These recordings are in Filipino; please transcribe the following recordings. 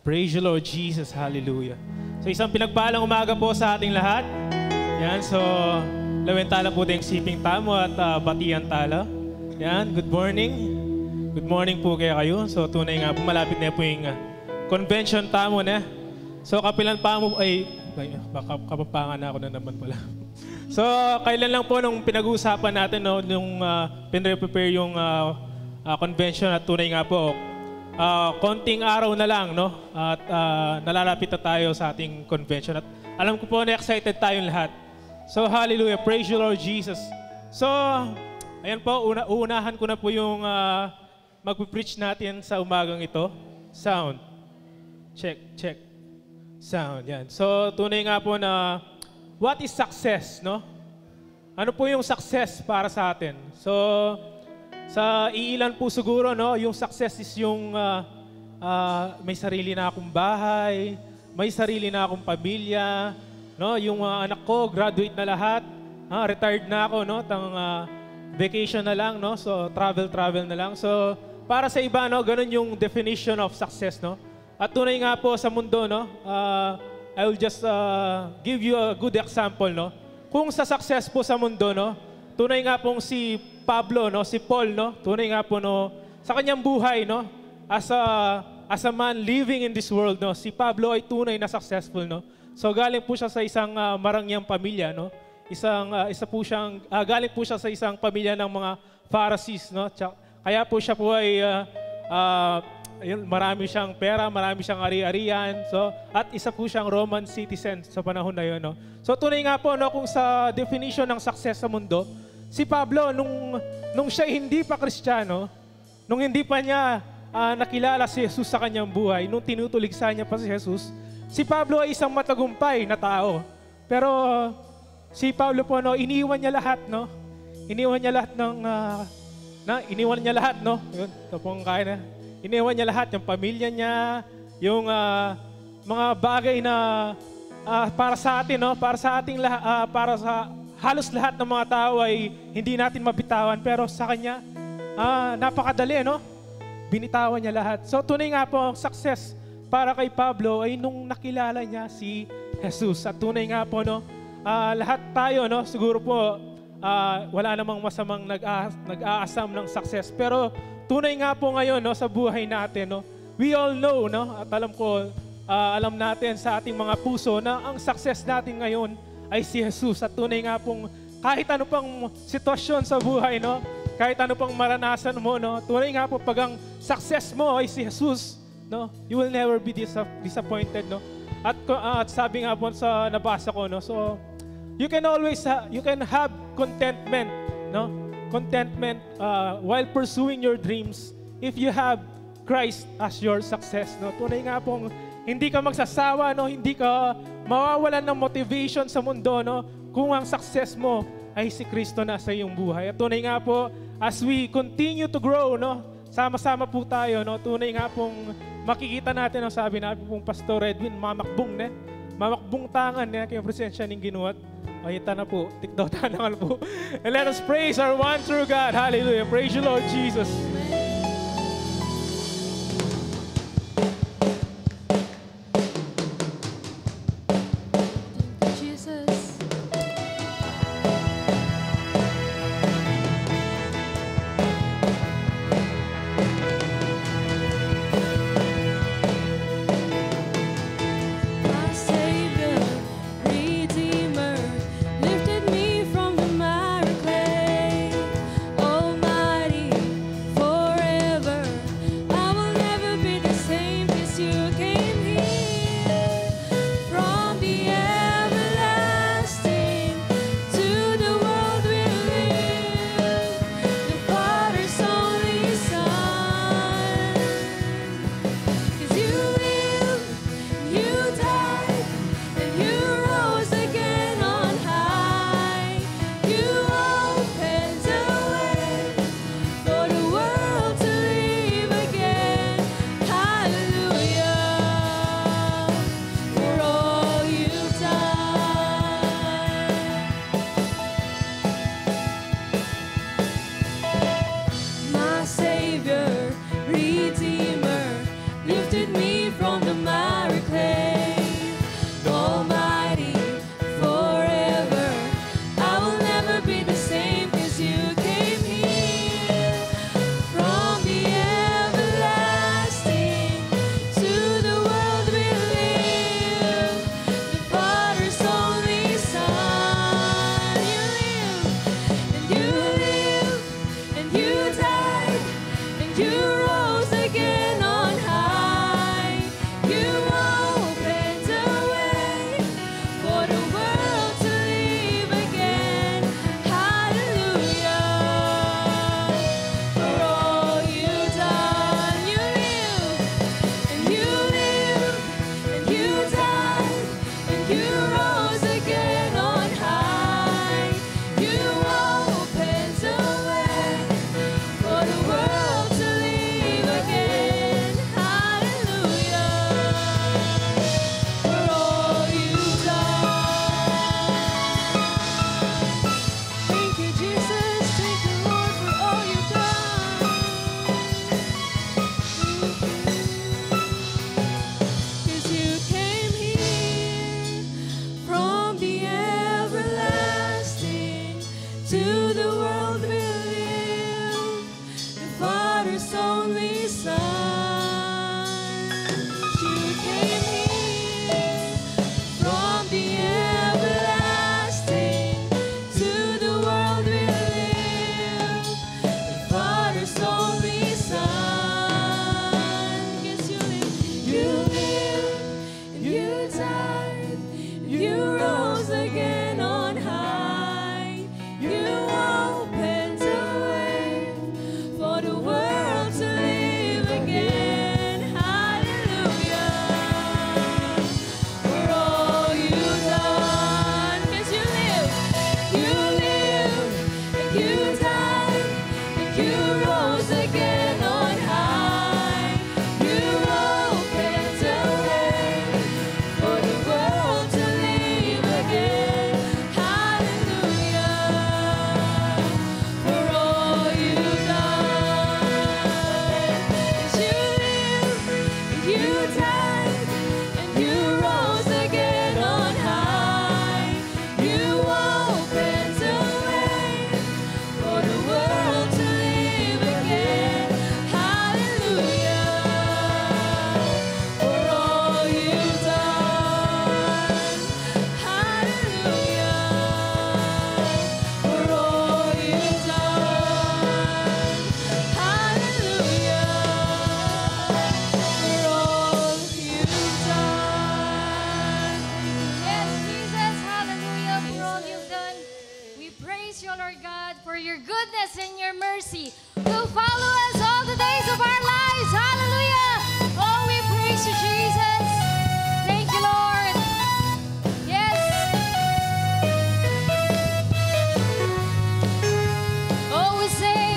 Praise you, Lord Jesus. Hallelujah. So isang pinagpalang umaga po sa ating lahat. Yan, so lawin tala po din siping tamo at batian tala. Yan, good morning. Good morning po kayo. So tunay nga po, malapit na po yung convention tamo na. So kapilan pa mo, baka kapapangan ako na naman pala. So kailan lang po nung pinag-uusapan natin, no, nung pinre-prepare yung convention at tunay nga po, konting araw na lang, no? At nalalapit na tayo sa ating convention. At alam ko po na excited tayong lahat. So, hallelujah. Praise you, Lord Jesus. So, ayan po, uunahan ko na po yung mag-preach natin sa umagang ito. Sound. Check. Sound, yan. So, tunay nga po na what is success, no? Ano po yung success para sa atin? So, sa iilan po siguro, no, yung success is yung may sarili na akong bahay, may sarili na akong pamilya, no, yung anak ko graduate na lahat, retired na ako, no, vacation na lang, no, so travel na lang. So para sa iba, no, ganun yung definition of success, no. At tunay nga po sa mundo, no, I will just give you a good example, no. Kung sa success po sa mundo, no, tunay nga pong si Pablo, no, si Paul, no, tunay nga po, no, sa kanyang buhay, no, as a man living in this world, no, si Pablo ay tunay na successful, no. So galing po siya sa isang marangyang pamilya, no. Galing po siya sa isang pamilya ng mga Pharisees, no. Kaya po siya po ay marami siyang pera, marami siyang ari-arian. So at isa po siyang Roman citizen sa panahon na 'yon, no. So tunay nga po, no, kung sa definition ng success sa mundo, si Pablo, nung siya hindi pa Kristiyano, nung hindi pa niya nakilala si Jesus sa kanyang buhay, nung tinutuligsa niya pa si Jesus, si Pablo ay isang matagumpay na tao. Pero si Pablo po, no, iniwan niya lahat, no? Iniwan niya lahat no? Yun, ito pong kaya na. Iniwan niya lahat, yung pamilya niya, yung mga bagay na para sa atin, no? Para sa ating para sa halos lahat ng mga tao ay hindi natin mabitawan, pero sa kanya, napakadali, no? Binitawan niya lahat. So tunay nga po, success para kay Pablo ay nung nakilala niya si Jesus. At tunay nga po, no, lahat tayo, no, siguro po, wala namang masamang nag-aasam ng success. Pero tunay nga po ngayon, no, sa buhay natin, no, we all know, no, at alam natin sa ating mga puso na ang success natin ngayon ay si Jesus. At tunay nga pong kahit ano pang sitwasyon sa buhay, no, kahit ano pang maranasan mo, no, tunay nga po pag ang success mo ay si Jesus, no, you will never be disappointed, no. At sabi nga po sa nabasa ko, no, so you can have contentment, no, while pursuing your dreams if you have Christ as your success, no. Tunay nga pong hindi ka magsasawa, no, hindi ka mawawalan ng motivation sa mundo, no, kung ang success mo ay si Kristo na sa iyong buhay. At tunay nga po, as we continue to grow, no, sama-sama po tayo, no, tunay nga pong makikita natin, no, sabi natin pong Pastor Edwin, mamakbong tangan niya kayong presensya ng ginuwat. Ayita na po, tikdota na po. And let us praise our one true God. Hallelujah. Praise you, Lord Jesus. For you, Lord God, for your goodness and your mercy will follow us all the days of our lives. Hallelujah. Oh, we praise you, Jesus. Thank you, Lord. Yes. Oh, we sing.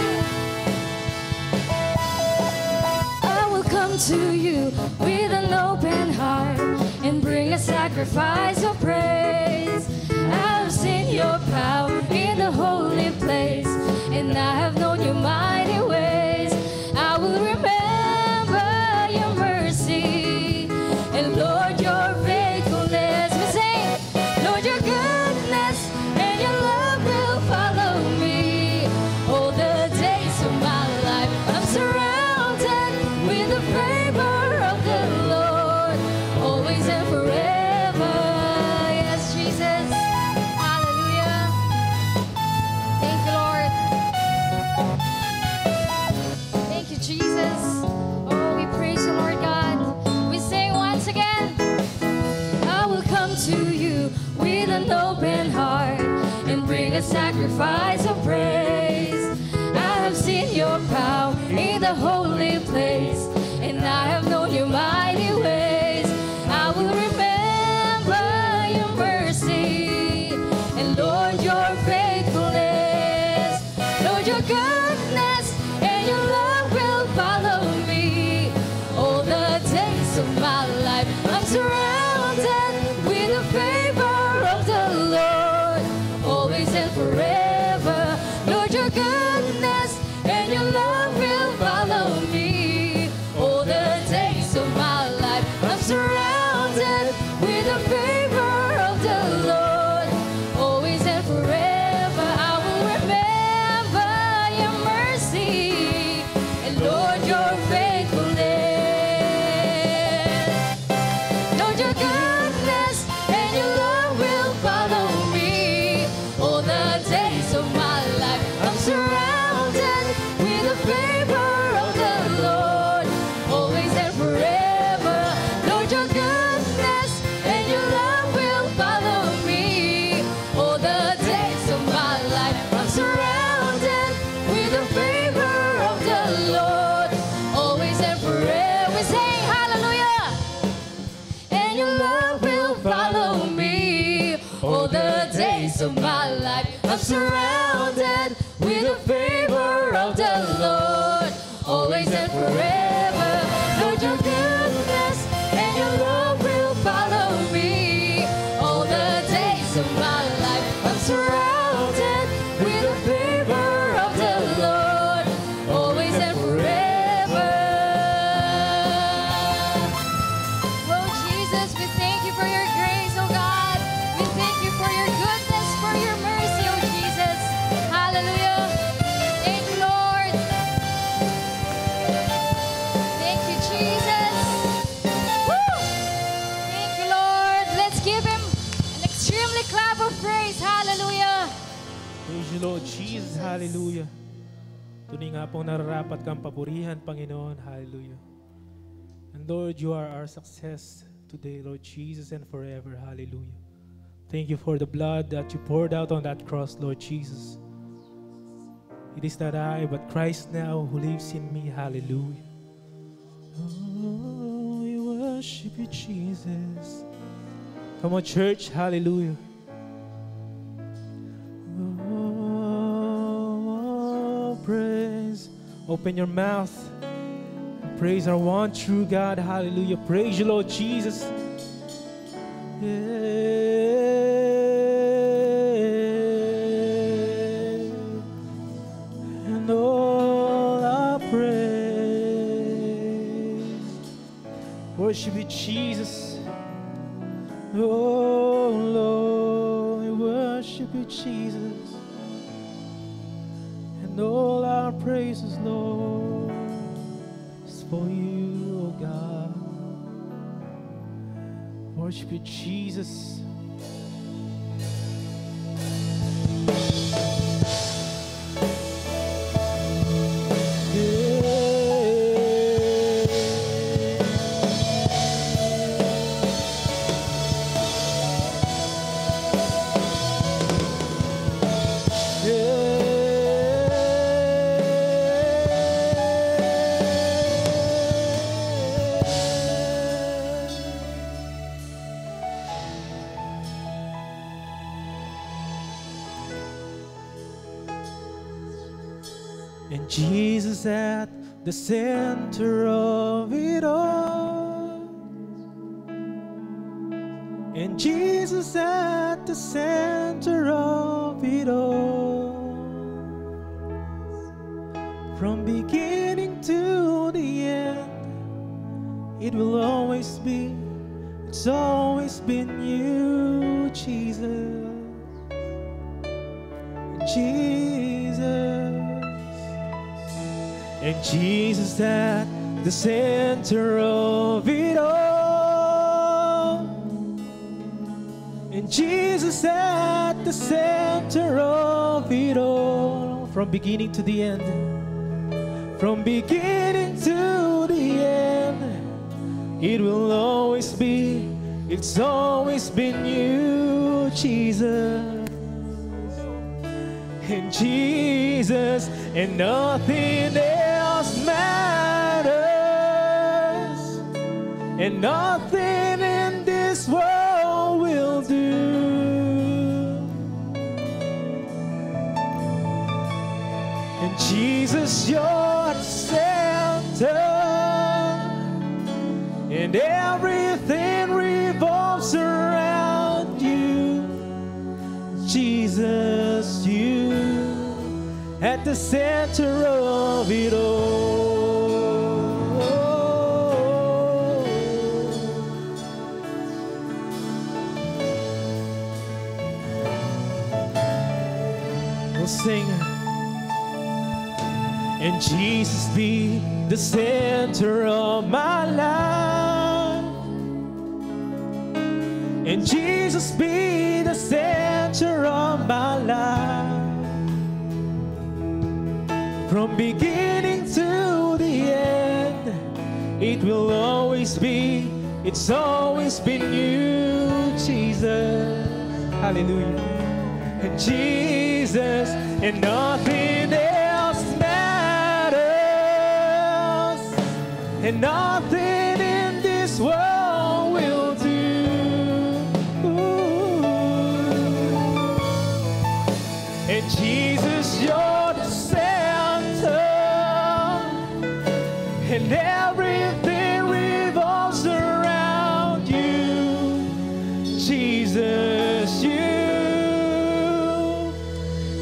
I will come to you with an open heart and bring a sacrifice of praise. I have seen your power in the holy place, and I have known your mighty ways. I will remember your mercy, and Lord, your faithfulness. We sing, Lord, your goodness and your love will follow me all the days of my life. I'm surrounded with the favor of the Lord, always and forever. Yes, Jesus. Hallelujah. Thank you, Lord. Thank you, Jesus. Oh, we praise you, Lord God. We sing once again. I will come to you with an open heart and bring a sacrifice of praise. I have seen your power in the holy place, and I have known your mighty ways. I will remember your mercy, and Lord, your faithfulness. Lord, your goodness and your love will follow me all the days of my life. I'm surrounded with the favor of the Lord, always and forever. Lord, your goodness and your love will follow me all the days of my life. I'm surrounded with the favor of the Lord, always and forever. I will remember your mercy, and Lord, your faithfulness. Lord, your goodness and your love will follow me all the days of my life. I'm surrounded with the favor of the Lord, always and forever. Lord, your goodness and your love will follow me all the days of my life. I'm surrounded with the favor of the Lord, always and forever. We sing hallelujah. And your love will follow me all the days of my life. I'm surrounded with the favor of the Lord, always and forever. Lord, your goodness and your love will follow me all the days of my life. I'm surrounded with the favor of the Lord, always and forever. Oh, Jesus, we thank you for your grace, oh God. We thank you for your goodness, for your mercy, oh Jesus. Hallelujah. Thank you, Lord. Thank you, Jesus. Woo! Thank you, Lord. Let's give him an extremely clap of praise. Hallelujah. Praise you, Lord Jesus. Hallelujah. Tunay nga pong nararapat kang papurihan, Panginoon. Hallelujah. And Lord, you are our success today, Lord Jesus, and forever. Hallelujah. Thank you for the blood that you poured out on that cross, Lord Jesus. It is not I, but Christ now who lives in me. Hallelujah. Oh, we worship you, Jesus. Come on, church. Hallelujah. Oh, praise. Open your mouth. Praise our one true God. Hallelujah. Praise you, Lord Jesus. And all our praise. Worship you, Jesus. Oh, Lord, we worship you, Jesus. And all our praises, Lord, is for you, oh God. Worship you, Jesus. Yeah. And Jesus at the center of it all. And Jesus at the center of it all. From beginning to the end, it will always be, it's always been you, Jesus. Jesus. And Jesus at the center of it all. And Jesus at the center of it all. From beginning to the end. From beginning to the end, it will always be, it's always been you, Jesus. And Jesus, and nothing else matters, and nothing in this world will do. And Jesus, you're the center, and everything revolves around you. Jesus, you at the center of it all. We'll sing. And Jesus be the center of my life. And Jesus be the center of my life. From beginning to the end, it will always be, it's always been you, Jesus. Hallelujah. And Jesus, and nothing else matters, and nothing in this world will do. Ooh. And Jesus, you're the center, and everything revolves around you. Jesus, you.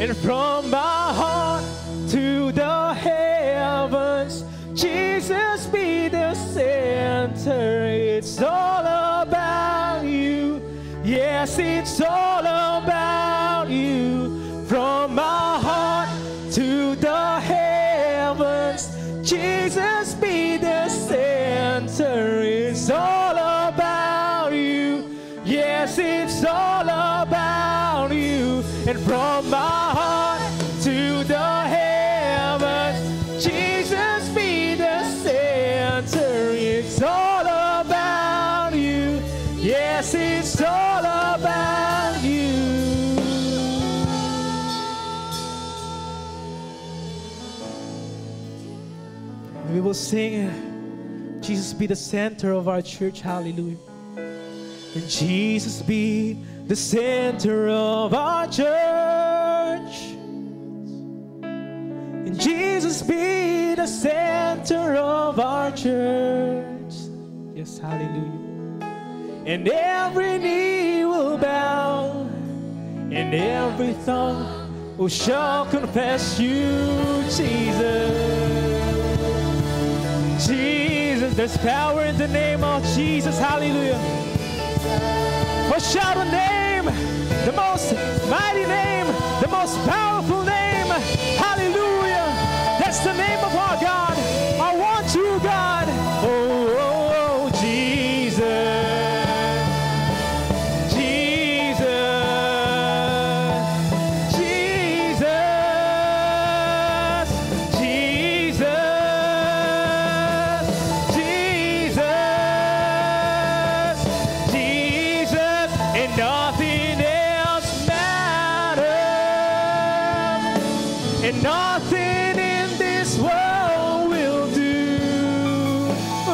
And from my heart to the heavens, Jesus be the center. It's all about you. Yes, it's all about you. From my heart to the heavens, Jesus be the center. It's all about you. Yes, it's all about you. And from my heart to the heavens, Jesus be the center. It's all about you. Yes, it's all about you. We will sing, Jesus be the center of our church. Hallelujah. And Jesus be the center of our church. And Jesus be the center of our church. Yes, hallelujah. And every knee will bow, and every tongue shall confess you, Jesus. Jesus, there's power in the name of Jesus. Hallelujah. Oh, shout a name, the most mighty name, the most powerful name. Hallelujah. That's the name of our God. I want you, God. Oh, oh, oh, Jesus. Jesus. Jesus. Jesus. Jesus. Jesus. And nothing else matters. And nothing in this world will do. Ooh.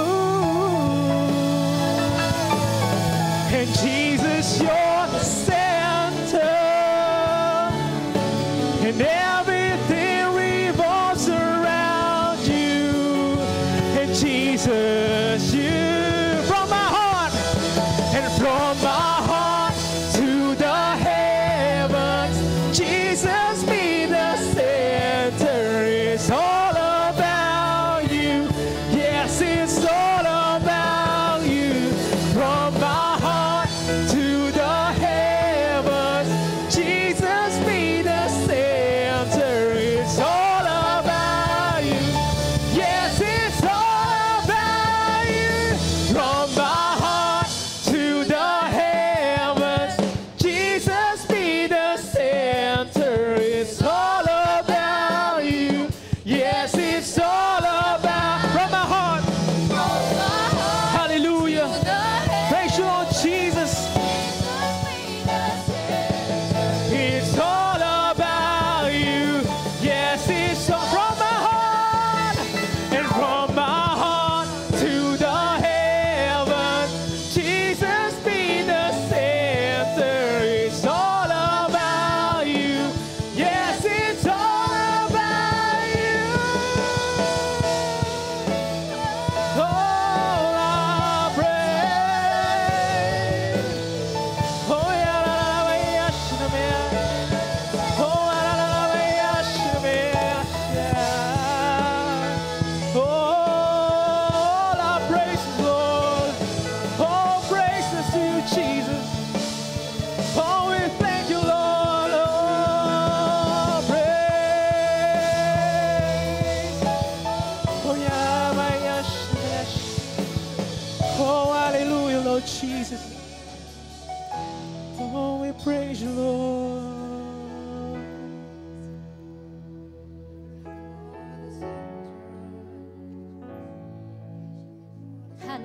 And Jesus, you're the center, and everything revolves around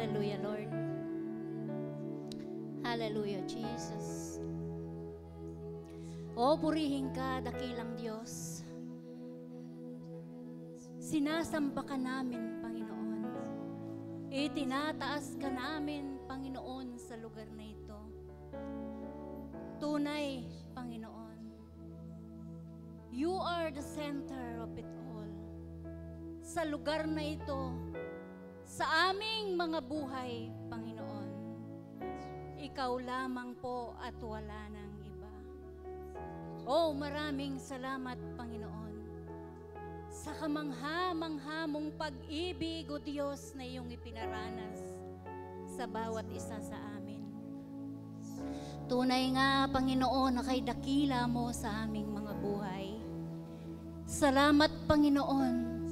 Hallelujah, Lord. Hallelujah, Jesus. O, purihin ka, dakilang Diyos. Sinasamba ka namin, Panginoon. Itinataas ka namin, Panginoon, sa lugar na ito. Tunay, Panginoon. You are the center of it all. Sa lugar na ito, sa aming mga buhay, Panginoon, Ikaw lamang po at wala nang iba. Oh, maraming salamat, Panginoon, sa kamangha-mangha mong pag-ibig, O Diyos, na iyong ipinaranas sa bawat isa sa amin. Tunay nga, Panginoon, na kay dakila mo sa aming mga buhay. Salamat, Panginoon.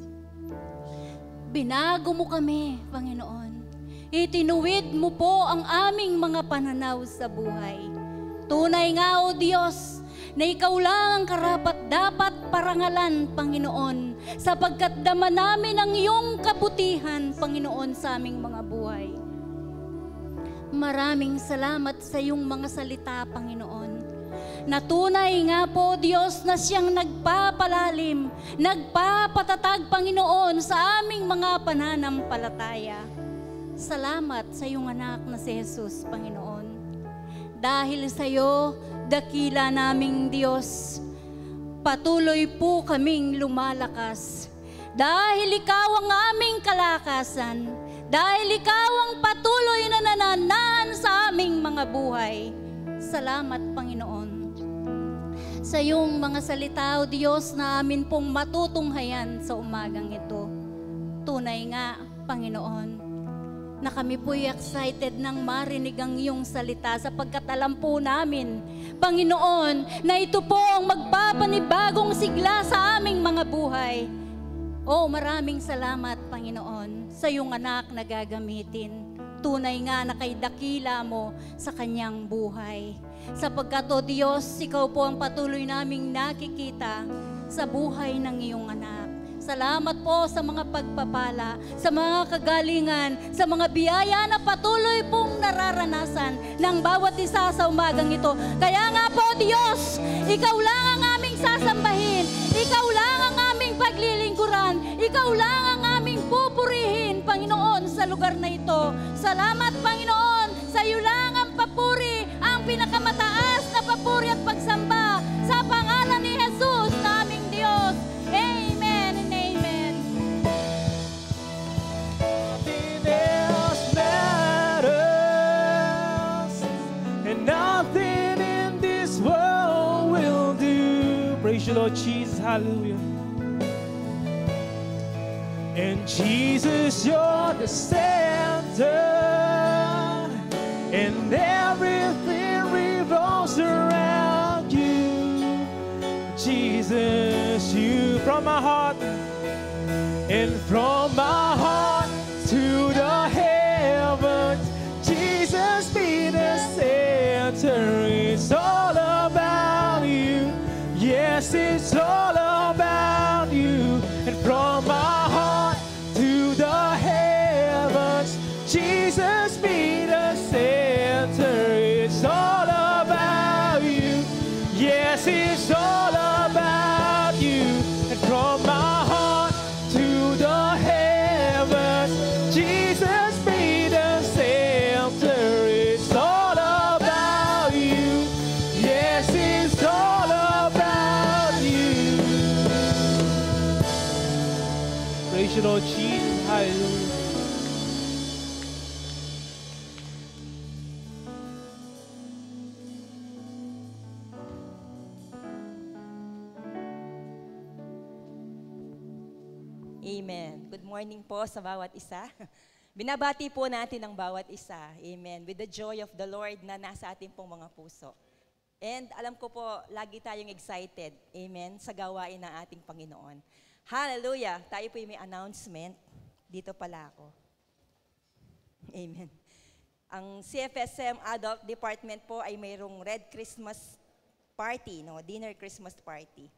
Binago mo kami, Panginoon. Itinuwid mo po ang aming mga pananaw sa buhay. Tunay nga, O Diyos, na Ikaw lang ang karapat-dapat parangalan, Panginoon, sapagkat dama namin ang iyong kabutihan, Panginoon, sa aming mga buhay. Maraming salamat sa iyong mga salita, Panginoon. Natunay nga po, Diyos, na siyang nagpapalalim, nagpapatatag, Panginoon, sa aming mga pananampalataya. Salamat sa iyong anak na si Jesus, Panginoon. Dahil sa iyo, dakila naming Diyos, patuloy po kaming lumalakas. Dahil Ikaw ang aming kalakasan, dahil Ikaw ang patuloy na nananahan sa aming mga buhay. Salamat, Panginoon, sa iyong mga salita, O Diyos, na amin pong matutunghayan sa umagang ito. Tunay nga, Panginoon, na kami po'y excited nang marinig ang iyong salita sapagkat alam po namin, Panginoon, na ito po ang magpapanibagong sigla sa aming mga buhay. Oh, maraming salamat, Panginoon, sa iyong anak na gagamitin. Tunay nga na kay dakila mo sa kanyang buhay. Sapagkat, O Diyos, Ikaw po ang patuloy naming nakikita sa buhay ng iyong anak. Salamat po sa mga pagpapala, sa mga kagalingan, sa mga biyaya na patuloy pong nararanasan ng bawat isa sa umagang ito. Kaya nga po, Diyos, Ikaw lang ang aming sasambahin. Ikaw lang ang aming paglilingkuran. Ikaw lang ang aming pupurihin, Panginoon, sa lugar na ito. Salamat, Panginoon, sa iyo lang ang papuri, ang pinakamataas na papuri at pagsamba sa pangalan ni Jesus na aming Diyos. Amen and amen. Nothing else matters, and nothing in this world will do. Praise you, Lord Jesus. Hallelujah. And Jesus, you're the center, and everything revolves around you. Jesus, you from my heart, and from my heart to the heavens. Jesus, be the center. It's all about you. Yes, it's all about you. And from my heart to the heavens, Jesus, be the center. It's all about you. Yes, it's all about you. And from my heart to the heavens, Jesus, be the center. It's all about you. Yes, it's all about you. Praise you, Lord Jesus. Hallelujah. Amen. Good morning po sa bawat isa. Binabati po natin ang bawat isa. Amen. With the joy of the Lord na nasa ating pong mga puso. And alam ko po, lagi tayong excited. Amen. Sa gawain ng ating Panginoon. Hallelujah. Tayo po may announcement. Dito pala ako. Amen. Ang CFSM Adult Department po ay mayroong Red Christmas Party, no? Dinner Christmas Party.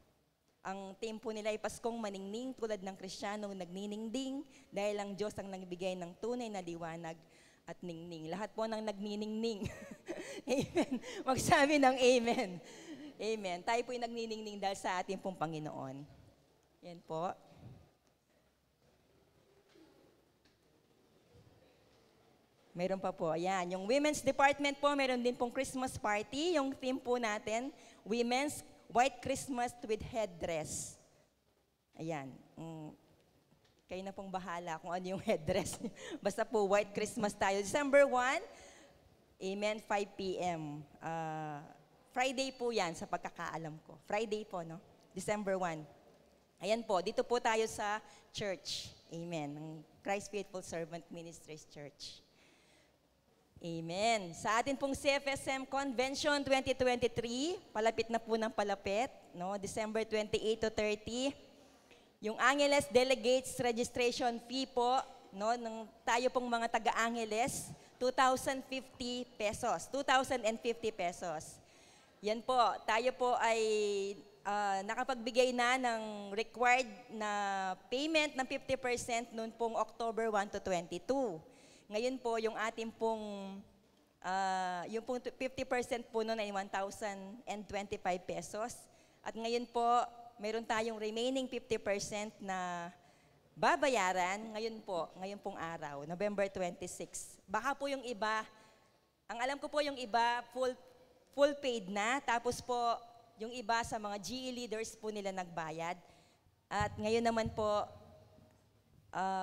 Ang theme po nila ay Paskong Maningning tulad ng Kristiyanong nagniningding dahil ang Diyos ang nagbigay ng tunay na liwanag at ningning. Lahat po ng nagniningning. Amen. Magsabi ng amen. Amen. Tayo po yung nagniningning dahil sa ating pong Panginoon. Yan po. Meron pa po. Ayan. Yung women's department po, meron din pong Christmas party. Yung theme po natin, Women's White Christmas with Headdress. Ayan. Kayo na pong bahala kung ano yung headdress. Basta po, White Christmas tayo. December 1, amen, 5 p.m. Friday po yan sa pagkakaalam ko. Friday po, no? December 1. Ayan po, dito po tayo sa church. Amen. Ng Christ Faithful Servant Ministries Church. Amen. Sa atin pong CFSM Convention 2023, palapit na po ng palapit, no? December 28 to 30. Yung Angeles Delegates Registration Fee po, no, ng tayo pong mga taga-Angeles, 2,050 pesos. 2,050 pesos. Yan po, tayo po ay nakapagbigay na ng required na payment ng 50% noon pong October 1 to 22. Ngayon po, yung ating pong, yung pong 50% po noon ay 1,025 pesos. At ngayon po, meron tayong remaining 50% na babayaran ngayon pong araw, November 26. Baka po yung iba, ang alam ko po yung iba, full paid na. Tapos po, yung iba sa mga GE leaders po nila nagbayad. At ngayon naman po,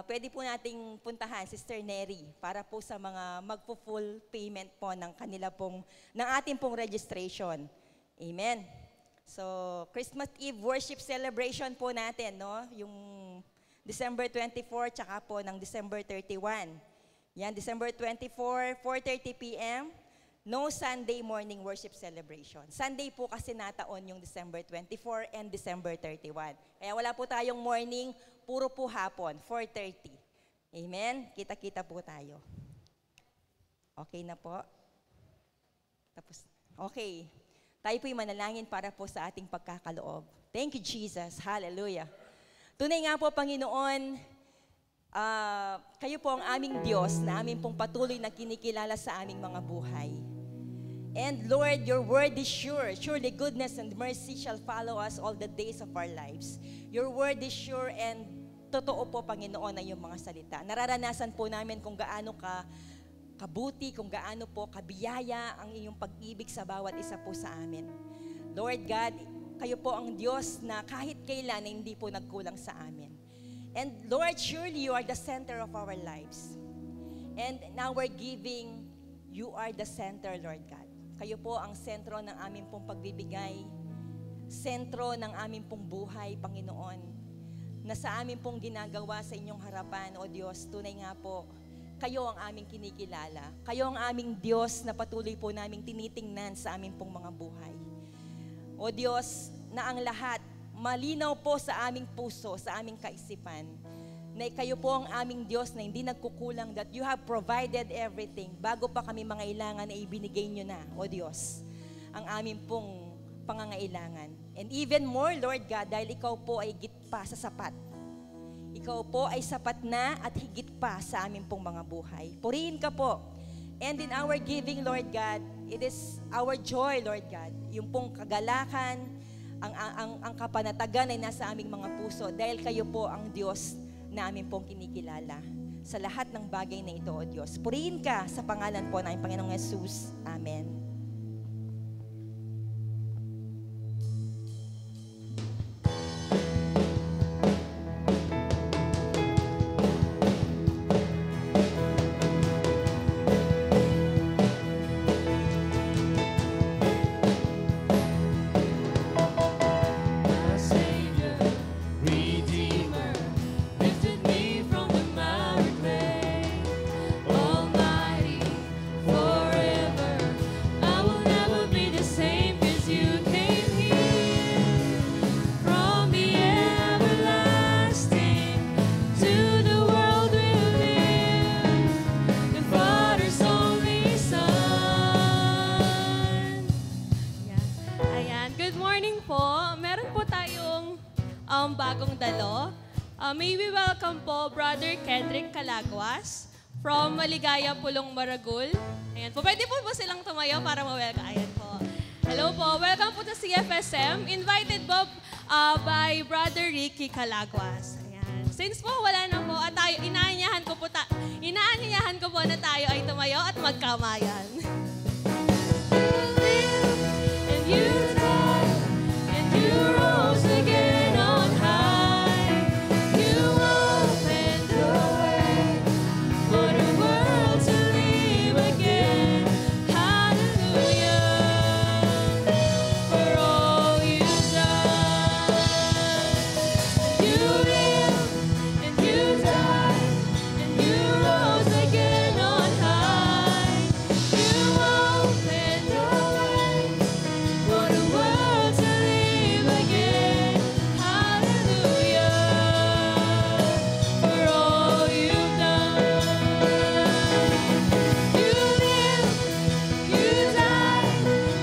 pwede po nating puntahan Sister Neri para po sa mga magpo-full payment po ng kanila pong, ng ating pong registration. Amen. So, Christmas Eve worship celebration po natin, no? Yung December 24, tsaka po ng December 31. Yan, December 24, 4:30 p.m., no Sunday morning worship celebration. Sunday po kasi nataon yung December 24 and December 31. Kaya wala po tayong morning, puro po hapon, 4:30. Amen? Kita-kita po tayo. Okay na po? Tapos, okay. Tayo po'y manalangin para po sa ating pagkakaloob. Thank you, Jesus. Hallelujah. Tunay nga po, Panginoon, kayo po ang aming Diyos na aming pong patuloy na kinikilala sa aming mga buhay. And Lord, your word is sure. Surely goodness and mercy shall follow us all the days of our lives. Your word is sure and totoo po, Panginoon, na yung mga salita. Nararanasan po namin kung gaano kabuti, kung gaano po kabiyaya ang iyong pag-ibig sa bawat isa po sa amin. Lord God, kayo po ang Diyos na kahit kailan na hindi po nagkulang sa amin. And Lord, surely you are the center of our lives. And in our giving, you are the center, Lord God. Kayo po ang sentro ng aming pong pagbibigay, sentro ng aming pong buhay, Panginoon, na sa aming pong ginagawa sa inyong harapan, O Diyos, tunay nga po, kayo ang aming kinikilala. Kayo ang aming Diyos na patuloy po naming tinitingnan sa aming pong mga buhay. O Diyos, na ang lahat malinaw po sa aming puso, sa aming kaisipan, na kayo po ang aming Diyos na hindi nagkukulang, that you have provided everything. Bago pa kami mangailangan, na ibinigay nyo na, O Diyos, ang aming pong pangangailangan. And even more, Lord God, dahil ikaw po ay higit pa sa sapat. Ikaw po ay sapat na at higit pa sa aming pong mga buhay. Purihin ka po. And in our giving, Lord God, it is our joy, Lord God, yung pong kagalakan, ang kapanatagan ay nasa aming mga puso dahil kayo po ang Diyos na aming pong kinikilala sa lahat ng bagay na ito, O Diyos. Purihin ka sa pangalan po ng Panginoong Jesus. Amen. Almighty, forever meron po tayong bagong dalo. May we welcome po Brother Kendrick Calagwas from Maligaya, Pulong, Maragul. Ayan po. Pwede po silang tumayo para ma-welcome. Ayan po. Hello po. Welcome po sa CFSM. Invited po by Brother Ricky Calagwas. Ayan. Since po wala na po at tayo, inaanyahan ko po na tayo ay tumayo at magkamayan. And you died, and you rose again on high. You opened the way for the world to live again. Hallelujah, for all you've done. You lived, and you died, and you rose again on high. You opened the way for the world to live again. Hallelujah, for all you've done. You lived, you died,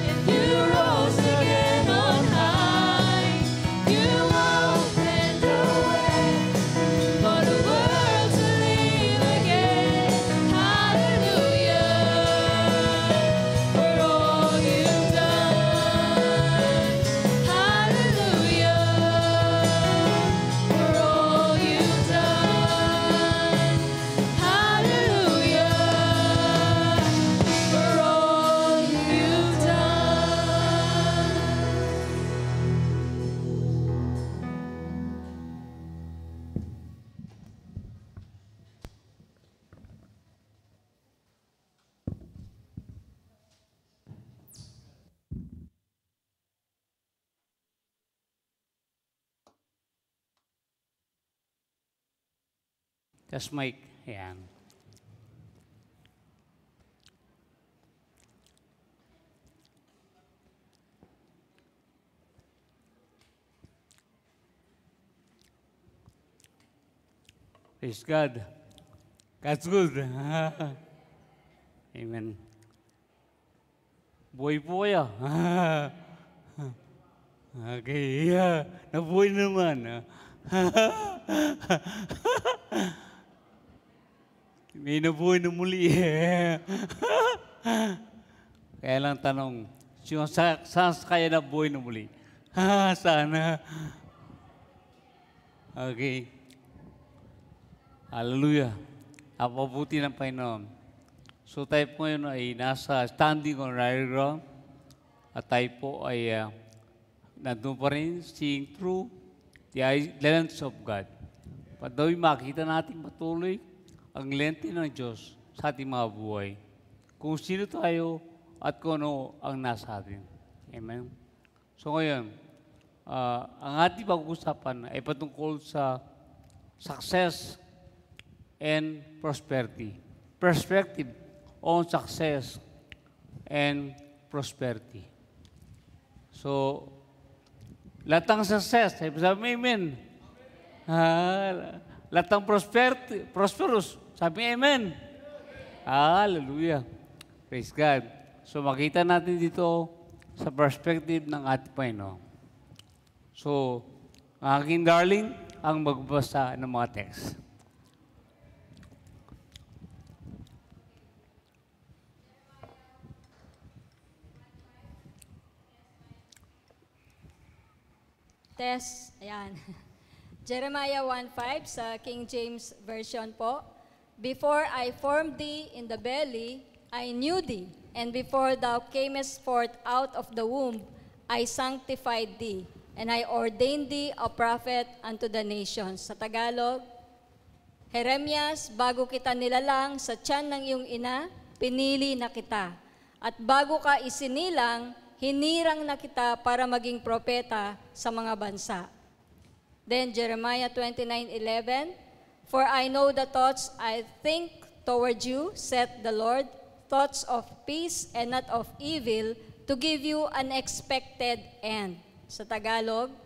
and you rose again on high. You opened the way for the world to live again. Hallelujah, for all you've done. Hallelujah, for all you've done. Hallelujah, for all you've done. Test mic. Ayan. Praise God. God's good. Amen. Buhay po kayo. Okay. Nabuhay naman. May nabuhay na muli. Kaya lang tanong, saan kaya nabuhay na muli? Sana. Okay. Hallelujah. Ang mabuti ng Panginoon. So tayo po ngayon ay nasa standing on right ground at tayo po ay nandun pa rin seeing through the lens of God. Padawi makita natin patuloy ang lente ng Diyos sa ating mga buhay. Kung sino tayo at kung ano ang nasa atin. Amen? So ngayon, ang ating pag-uusapan ay patungkol sa success and prosperity. Perspective on success and prosperity. So, lahat ng success, sabi amen. Lahat ng prosperous, sabi amen. Hallelujah. Praise God. So, makita natin dito sa perspective ng ating Panginoon. So, ang aking darling, ang magbasa ng mga text. Test, ayan. Jeremiah 1:5 sa King James Version po. Before I formed thee in the belly, I knew thee, and before thou camest forth out of the womb, I sanctified thee, and I ordained thee a prophet unto the nations. Sa Tagalog, Jeremias, bago kita nilalang sa tiyan ng iyong ina, pinili na kita. At bago ka isinilang, hinirang na kita para maging propeta sa mga bansa. Then Jeremiah 29:11, For I know the thoughts I think toward you, saith the Lord, thoughts of peace and not of evil, to give you an expected end. Sa Tagalog,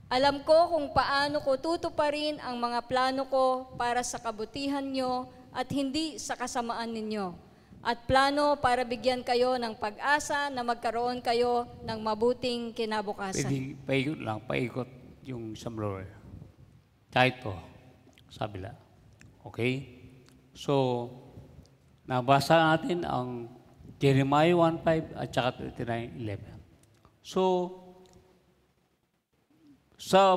alam ko kung paano ko tutuparin ang mga plano ko para sa kabutihan nyo at hindi sa kasamaan ninyo. at plano para bigyan kayo ng pag-asa na magkaroon kayo ng mabuting kinabukasan. Pwede paikot lang, paikot yung isang blower. Kahit po, sabi lang. Okay? So, nabasa natin ang Jeremiah 1:5 at saka 29:11. So, sa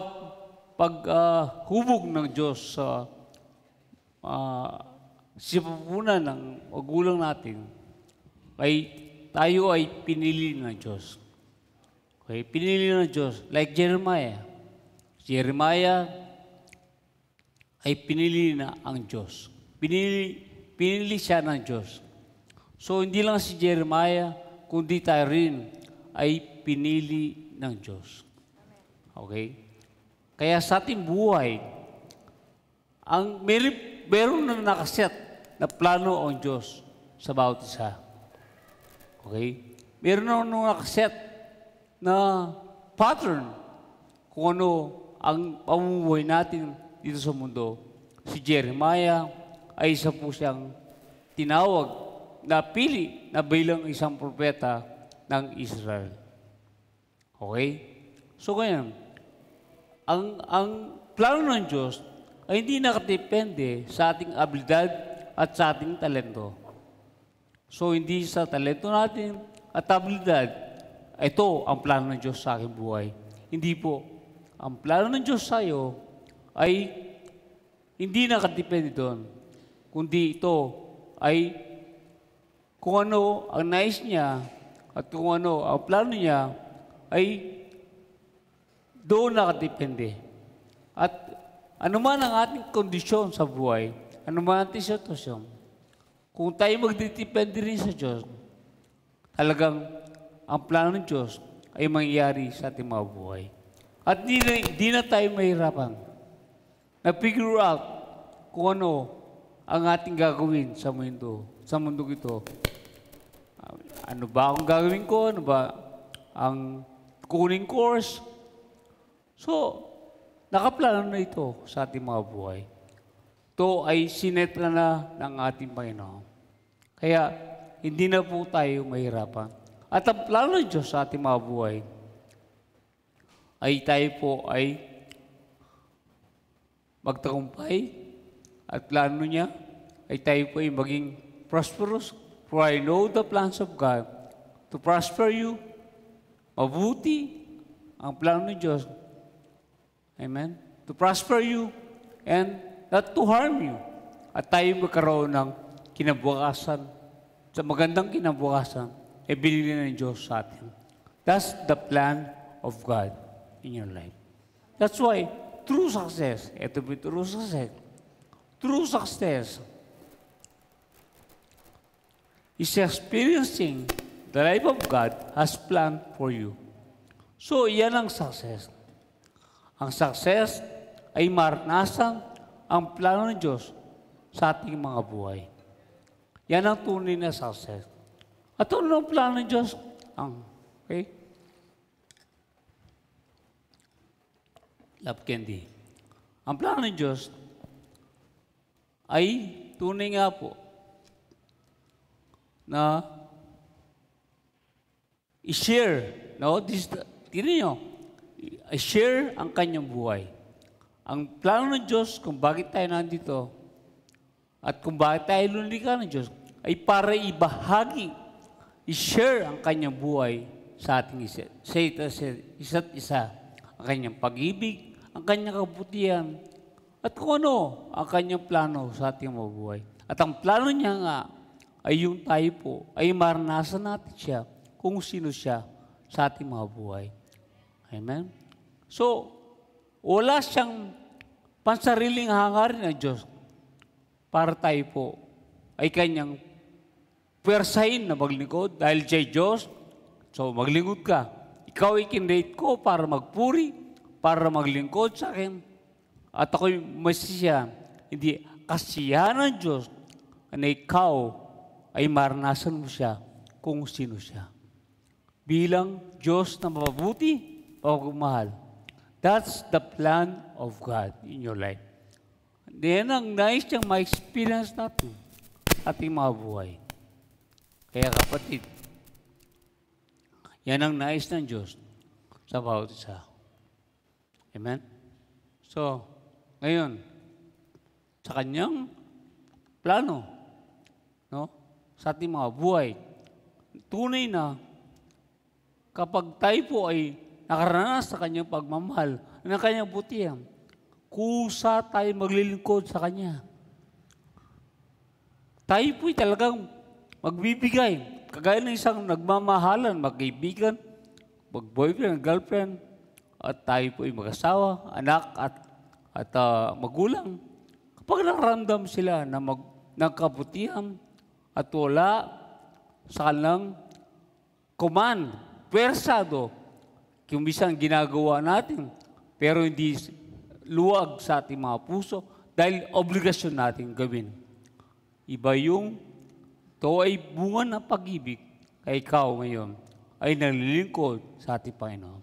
paghubog ng Diyos sa sipupunan ng magulang natin, tayo ay pinili ng Diyos. Okay? Pinili ng Diyos. Like Jeremiah. Jeremiah ay pinili na ang Diyos. Pinili siya ng Diyos. So, hindi lang si Jeremiah, kundi tayo rin ay pinili ng Diyos. Okay? Kaya sa ating buhay, meron na nakaset na plano ang Diyos sa bawat isa. Okay? Meron na nakaset na pattern kung ano ang pamumuhay natin dito sa mundo. Si Jeremiah ay isa po siyang tinawag na pili na bilang isang propeta ng Israel. Okay? So ngayon, ang plano ng Diyos ay hindi nakadepende sa ating abilidad at sa ating talento. So hindi sa talento natin at abilidad, ito ang plano ng Diyos sa aking buhay. Hindi po. Ang plano ng Diyos sa iyo ay hindi nakadepende doon, kundi ito ay kung ano ang nais niya at kung ano ang plano niya ay doon nakadepende. At anuman ang ating kondisyon sa buhay, anuman ang ating sitwasyon, kung tayo magdidepende rin sa Diyos, talagang ang plano ng Diyos ay mangyayari sa ating mga buhay. At di na tayo mahirapan na figure out kung ano ang ating gagawin sa mundo. Sa mundo ito. Ano ba ang gagawin ko? Ano ba ang kuning course? So, nakaplano na ito sa ating mga buhay. Ito ay sinetra na ng ating Panginoon. Kaya, hindi na po tayo mahirapan. At ang plano ng Diyos sa ating mga buhay ay tayo po ay magtagumpay at plano niya ay tayo po ay maging prosperous. For I know the plans of God to prosper you. Mabuti ang plano ng Diyos. Amen? To prosper you and not to harm you. At tayo magkaroon ng kinabukasan, sa magandang kinabukasan, e binili ng Diyos sa atin. That's the plan of God in your life. That's why true success, ito po true success is experiencing the life of God has planned for you. So, yan ang success. Ang success ay maranasan ang plano ng Diyos sa ating mga buhay. Yan ang tunay na success. At ano ang plano ng Diyos? Okay? Love Candy. Ang plano ng Diyos ay tunay nga po na i-share. No? Tignan nyo. I-share ang kanyang buhay. Ang plano ng Diyos kung bakit tayo nandito at kung bakit tayo lumikha ng Diyos ay para ibahagi, i-share ang kanyang buhay sa ating isa't isa. Ang kanyang pag-ibig, ang kanyang kabutihan, at kung ano ang kanyang plano sa ating mabuhay. At ang plano niya nga ay yung tayo po, ay maranasan natin siya kung sino siya sa ating mga buhay. Amen? So, wala siyang pansariling hangarin ng Diyos para tayo po ay kanyang pwersahin na maglingkod dahil siya Diyos. So, maglingkod ka. Ikaw ay kinrate ko para magpuri, para maglingkod sa akin. At ako'y masisiya, hindi kasiyahan ng Diyos na ikaw ay maranasan mo siya kung sino siya. Bilang Diyos na mabuti, pagmamahal. That's the plan of God in your life. Then, ang nais niyang ma-experience natin ating mga buhay. Kaya kapatid, yan ang nais ng Diyos sa bawat isa. Amen? So, ngayon, sa kanyang plano, no? Sa ating mga buhay, tunay na kapag tayo po ay nakaranas sa kanyang pagmamahal, ng kanyang butihan, kusa tayo maglilingkod sa kanya. Tayo po'y talagang magbibigay. Kagaya ng isang nagmamahalan, magkaibigan, mag-boyfriend, girlfriend, at tayo po'y mag-asawa, anak, at magulang. Kapag nakaramdam sila ng kabutihan at wala sa kanilang command, pwersado, kung minsan ginagawa natin, pero hindi luwag sa ating mga puso dahil obligasyon natin gawin. Iba yung ito ay bunga ng pag-ibig kay ikaw ngayon ay naglilingkod sa ating Panginoon.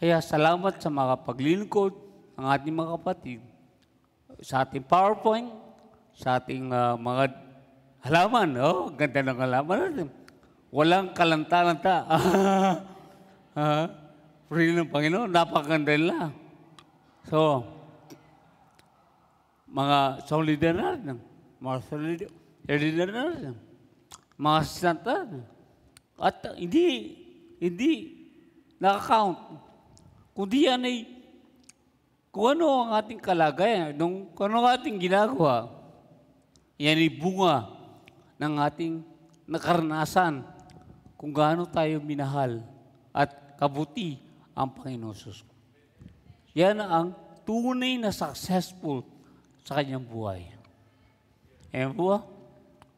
Kaya salamat sa mga paglilingkod ng ating mga kapatid sa ating PowerPoint, sa ating mga halaman. Oh, ganda ng halaman natin. Walang kalanta-lanta. Free ng Panginoon, napakaganda nila. So, mga song leader natin, mga song leader natin, mga assistant natin. At hindi nakakount. Kundi yan ay kung ano ang ating kalagayan, kung ano ang ating ginagawa, yan ay bunga ng ating nakaranasan kung gaano tayo minahal at kabuti ang Panginoon Jesus. Yan ang tunay na successful sa kanyang buhay. Ayan po ba?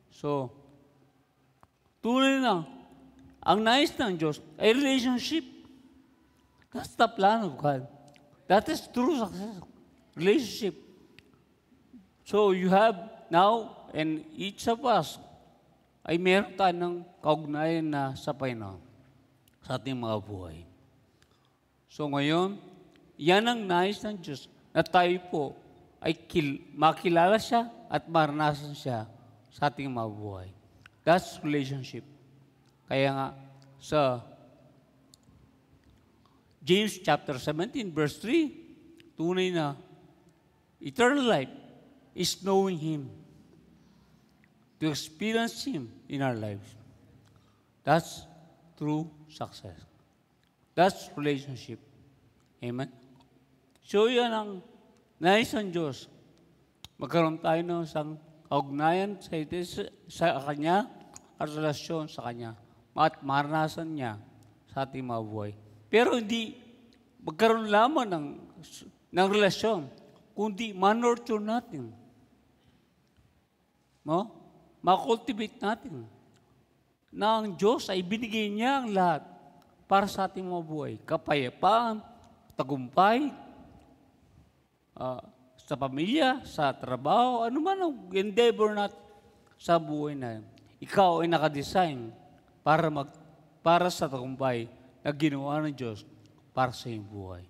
So, tunay na, ang nais ng Diyos ay relationship. That's the plan of God. That is true success. Relationship. So, you have now, and each of us, ay meron tayo ng kaugnayan na sa Panginoon sa ating mga buhay. So ngayon, yan ang nais ng Diyos na tayo po ay makilala siya at maranasan siya sa ating mga buhay. That's relationship. Kaya nga, sa James chapter 17, verse 3, tunay na eternal life is knowing Him, to experience Him in our lives. That's true success. That's relationship. Amen? So yan ang nais ng Diyos. Magkaroon tayo ng isang kaugnayan sa Kanya at relasyon sa Kanya at maranasan niya sa ating mga buhay. Pero hindi magkaroon lamang ng relasyon, kundi ma-nurture natin. No? Ma-cultivate natin na ang Diyos ay binigay niya ang lahat para sa ating mga buhay. Kapayapaan, tagumpay, sa pamilya, sa trabaho, ano man ang endeavor natin sa buhay na yun. Ikaw ay nakadesign para sa tagumpay na ginawa ng Diyos para sa iyong buhay.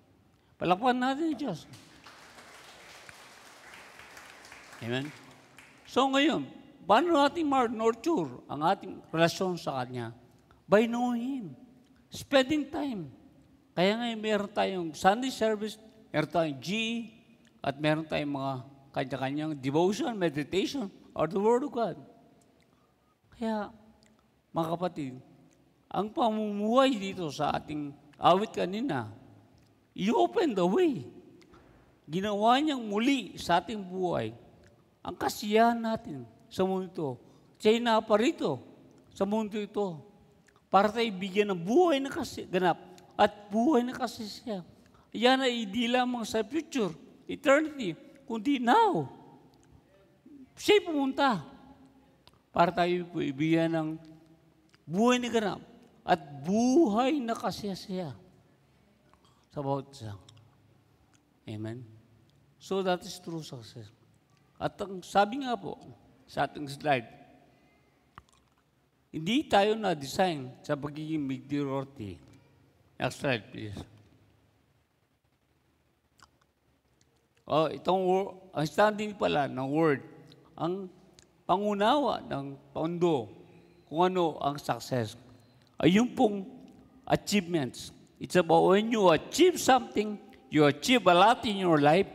Palakpakan natin ang Diyos. Amen? So ngayon, paano natin nurture ang ating relasyon sa Kanya? By knowing Him. Spending time. Kaya ngayon meron tayong Sunday service, meron tayong GE, at meron tayong mga kanya-kanyang devotion, meditation, or the Word of God. Kaya, mga kapatid, ang pamumuhay dito sa ating awit kanina, i-open the way. Ginawa niyang muli sa ating buhay ang kasiyahan natin sa mundo ito. Siya'y naparito sa mundo ito para tayo bigyan ng buhay na ganap at buhay na kasisiya. Yan ay hindi lamang sa future, eternity, kundi now. Siya'y pumunta para tayo ibigyan ng buhay na ganap at buhay na kasisiya sa bawat isa. Amen? So that is true success. At ang sabi nga po sa ating slide, hindi tayo na-design sa pagiging mediocrity. Next slide, please. Ang standing pala ng word, ang pangunawa ng mundo kung ano ang success. Ay yung pong achievements. It's about when you achieve something, you achieve a lot in your life,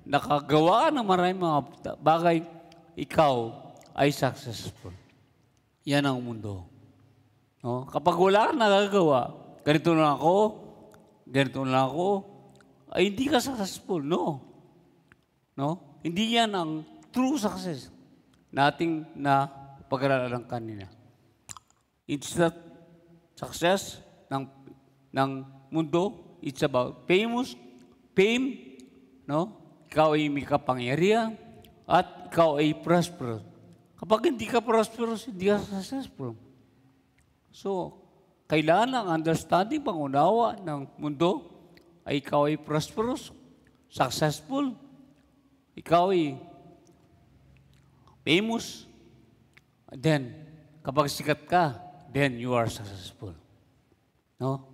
nakagawa ka ng maraming mga bagay, ikaw ay successful. Yan ang mundo. No? Kapag wala kang nagagawa, ganito na ako, ay hindi ka successful. No? Hindi yan ang true success nating na pag-aralan kanina. It's not success ng mundo. It's about fame, no? Ikaw ay may kapangyarihan at ikaw ay prosperous. Kapag hindi ka prosperous, hindi ka successful. So, kailangan ang understanding, pangunawa ng mundo ay ikaw ay prosperous, successful, ikaw ay famous, then, kapag sikat ka, then you are successful. No?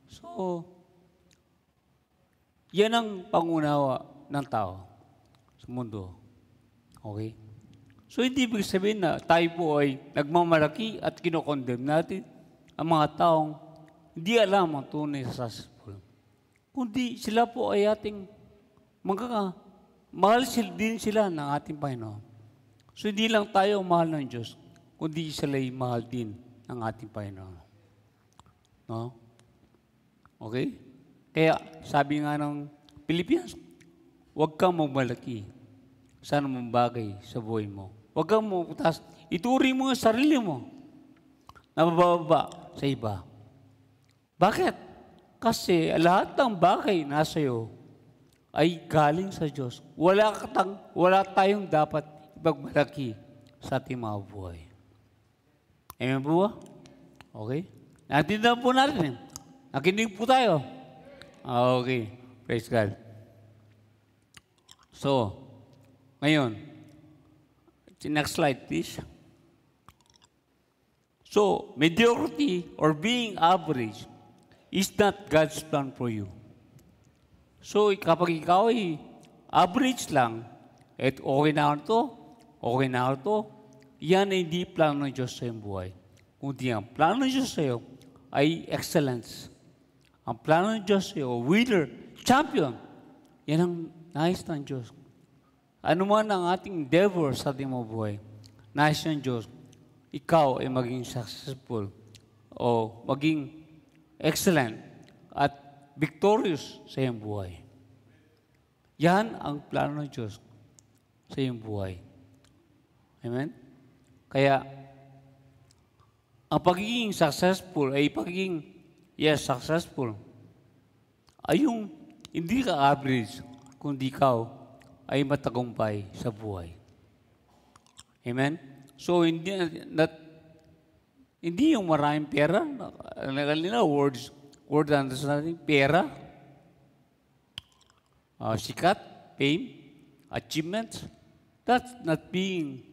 So, yan ang pangunawa ng tao sa mundo. Okay? So, hindi ibig sabihin na tayo po ay nagmamalaki at kinokondemn natin ang mga taong hindi alam ang tunay sa successful. Kundi sila po ay ating mahal din sila ng ating Panginoon. So, hindi lang tayo mahal ng Diyos, kundi sila ay mahal din ng ating Panginoon. No? Okay? Kaya, sabi nga ng Pilipinas, huwag kang magmalaki sa anumang bagay sa buhay mo. Huwag kang magtaas. Ituri mo ang sarili mo na mababa sa iba. Bakit? Kasi lahat ng bagay nasa iyo ay galing sa Diyos. Wala tayong dapat ipagmalaki sa ating mga buhay. Amen po ba? Okay? Natindihan po natin. Nakinig po tayo. Okay. Praise God. So, ngayon, next slide please. So, mediocrity or being average is not God's plan for you. So, kapag ikaw ay average lang, at okay na to, yan ay hindi plano ng Diyos sa iyong buhay. Kundi ang plano ng Diyos sa iyo ay excellence. Ang plano ng Diyos sa iyo, winner, champion, yan ang nais ng Diyos. Ano man ang ating endeavor sa ating mga buhay, nais ng Diyos, ikaw ay maging successful o maging excellent at victorious sa iyong buhay. Yan ang plano ng Diyos sa iyong buhay. Amen? Kaya, ang pagiging successful ay successful, ay yung hindi ka average, kundi ikaw ay matagumpay sa buhay. Amen? So, hindi yung maraming pera, word understanding, pera, sikat, fame, achievements, that's not being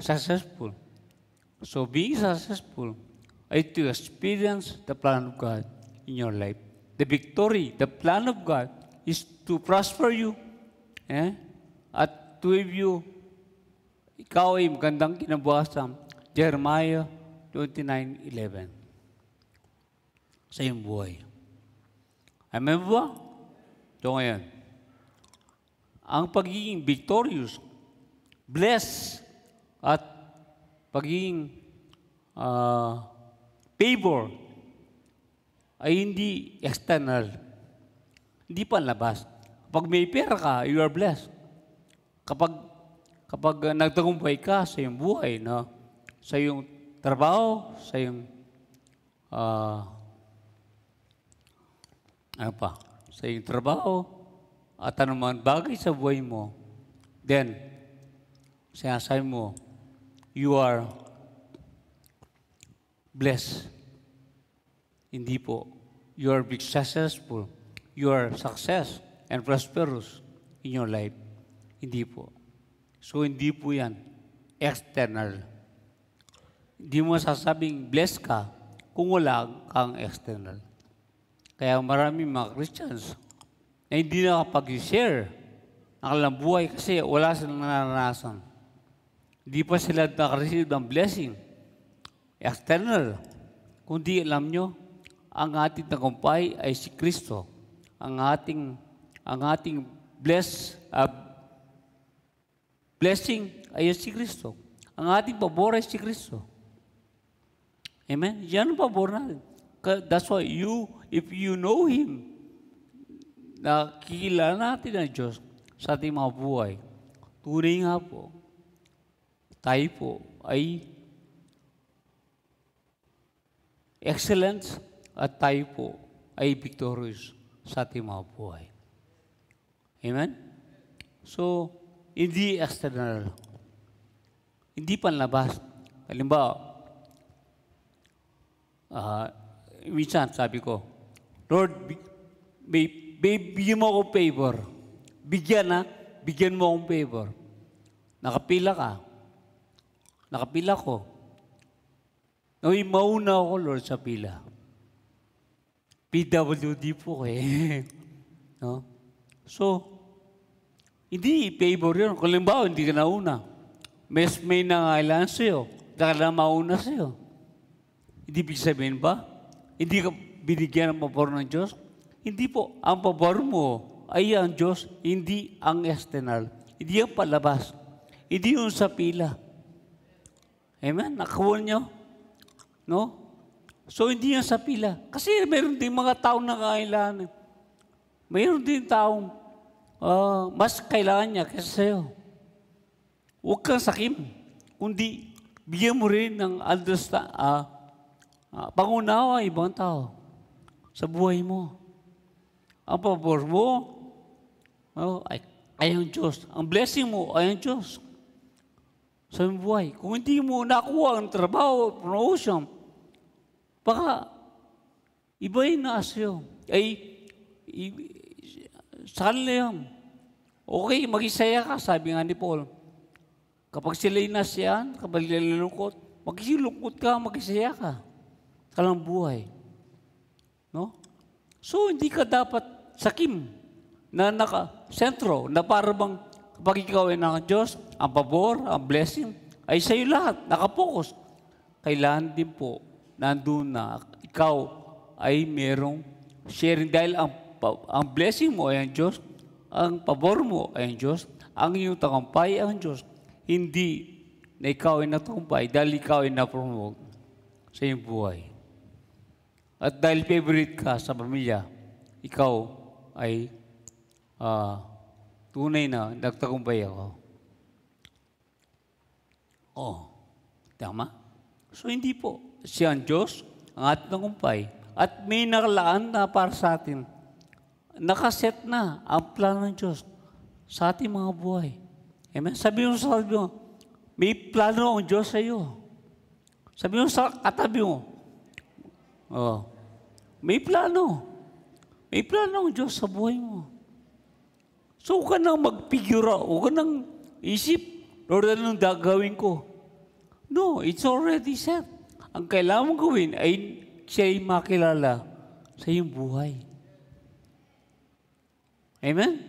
successful. So, being successful ay to experience the plan of God in your life. The victory, the plan of God is to prosper you, at to give you, ikaw ay magandang kinabukasan, Jeremiah 29:11, sa iyong buhay. Amen ba? So ngayon, ang pagiging victorious, blessed, at pagiging favor ay hindi external. Hindi panlabas. Kapag may pera ka, you are blessed. Kapag nagtagumpay ka sa iyong buhay, no? Sa iyong trabaho, sa iyong sa iyong trabaho at anuman bagay sa buhay mo, then sinasabi mo, you are blessed. Hindi po. You are successful. You are success and prosperous in your life. Hindi po. So, hindi po yan external. Hindi mo sasabing blessed ka kung wala kang external. Kaya maraming mga Christians na hindi nakapag-share ng kanilang buhay kasi wala silang naranasan. Hindi pa sila nakareceive ng blessing. external. Kundi alam nyo, ang ating tagumpay ay si Kristo. Ang ating blessing ay si Kristo. Ang ating pabor ay si Kristo. Amen? Yan ang pabor natin. That's why if you know Him, nakikilala natin ang Diyos sa ating mga buhay. Tunay nga po, tayo po ay excellence at tayo po ay victorious sa ating mga buhay. Amen? So, hindi external. Hindi panlabas. Halimbawa, minsan sabi ko, Lord, bigyan mo akong favor. Bigyan mo akong favor. Nakapila ka. Nakapila ko. Mauna ako, Lord, sa pila. PWD po no? So, hindi favor yun. Kung limbawa, hindi ka nauna. May nangailangan sa'yo. Dahil na mauna sa'yo. Hindi ibig sabihin ba? Hindi ka binigyan ng pabor ng Diyos? Hindi po. Ang pabor mo ay ang Diyos, hindi ang external. Hindi ang palabas. Hindi yung sa pila. Amen? Nakakuha nyo? No? So, hindi yan sa pila. Kasi mayroon din mga taong nangailangan. Mayroon din taong mas kailangan niya kaysa sa'yo. Huwag kang sakim. Kundi, bigyan mo rin ng pangunawa ibang tao sa buhay mo. Ang pabor mo ay ang Diyos. Ang blessing mo ay ang Diyos sa buhay. Kung hindi mo nakuha ang trabaho, promotion, baka iba yung naasyo. Sa kanila yun. Okay, mag-isaya ka, sabi nga ni Paul. Kapag sila'y nasyan, kapag nalulungkot, mag-isilungkot ka, mag-isaya ka. Kalang buhay. No? So, hindi ka dapat sakim na naka-sentro, na parang kapag ikaw ay ng Diyos, ang pabor, ang blessing, ay sa'yo lahat, nakapokus. Kailangan din po, nandun na ikaw ay merong sharing dahil ang blessing mo ay ang Diyos, ang pabor mo ay ang Diyos, ang iyong tagumpay ay ang Diyos. Hindi na ikaw ay natagumpay dahil ikaw ay na-promote sa iyong buhay. At dahil favorite ka sa pamilya, ikaw ay tunay na nagtagumpay ako. Tama? So hindi po. Siya ang Diyos, ang ating tagumpay. At may nakalaan na para sa atin. Nakaset na ang plano ng Diyos sa ating mga buhay. Amen? Sabi mo, may plano ang Diyos sa iyo. Sabi mo sa katabi mo, may plano. May plano ang Diyos sa buhay mo. So, huwag ka nang magpigura. Huwag ka nang isip, Lord, anong gagawin ko? No, it's already set. Ang kailangan mong gawin ay siya'y makilala sa iyong buhay. Amen?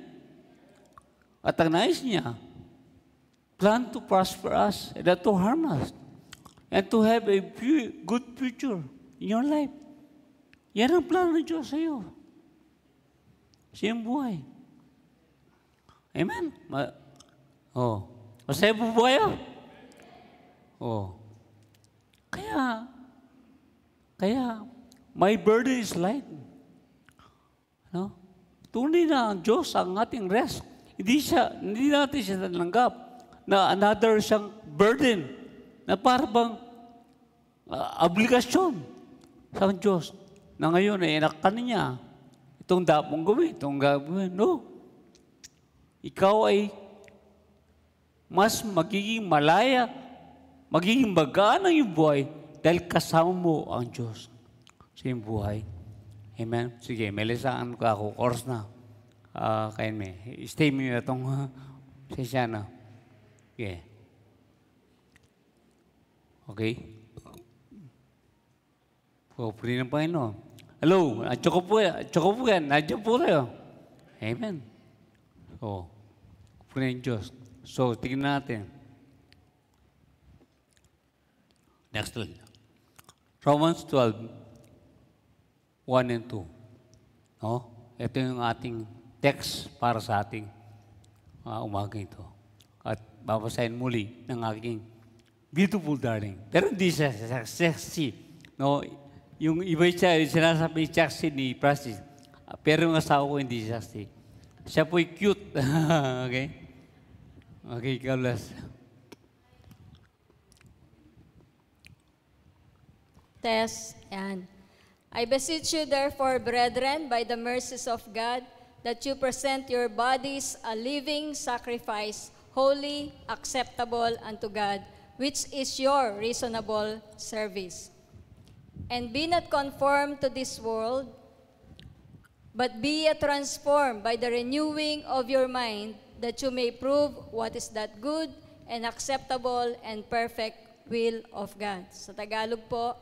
At ang nais niya, plan to prosper us and not to harm us and to have a good future in your life. Yan ang plano ng Diyos sa iyo. Sa iyong buhay. Amen? Masaya po ba kayo? Kaya, my burden is light. No? Tunay na ang Diyos ang ating rest. Hindi natin siya nalanggap na another siyang burden na parang obligasyon sa Diyos na ngayon ay inakan niya. Itong dapat mong gawin, itong gawin. No. Ikaw ay mas magiging malaya, magiging magaan ang iyong buhay dahil kasama mo ang Diyos sa iyong buhay. Amen? Sige, melisaan ko ako. Course na. Kaya stay mo yung itong sesya na. Okay. Okay? Puri ng Panginoon. Hello, Choco po yan. Nandiyan po tayo. Amen. So, puri ng Diyos. So, tingnan natin. Next slide. Romans 12, 1 and 2. No? Ito yung ating text para sa ating umaga ito. At babasahin muli ng aking beautiful darling. Pero hindi siya sexy. No? Yung iba siya, sinasabi sexy ni Francis. Pero yung asawa ko hindi sexy. Siya po'y cute. Okay? Okay, God bless. Test, and I beseech you therefore, brethren, by the mercies of God, that you present your bodies a living sacrifice, holy, acceptable unto God, which is your reasonable service. And be not conformed to this world, but be ye transformed by the renewing of your mind, that you may prove what is that good and acceptable and perfect will of God. Sa Tagalog po,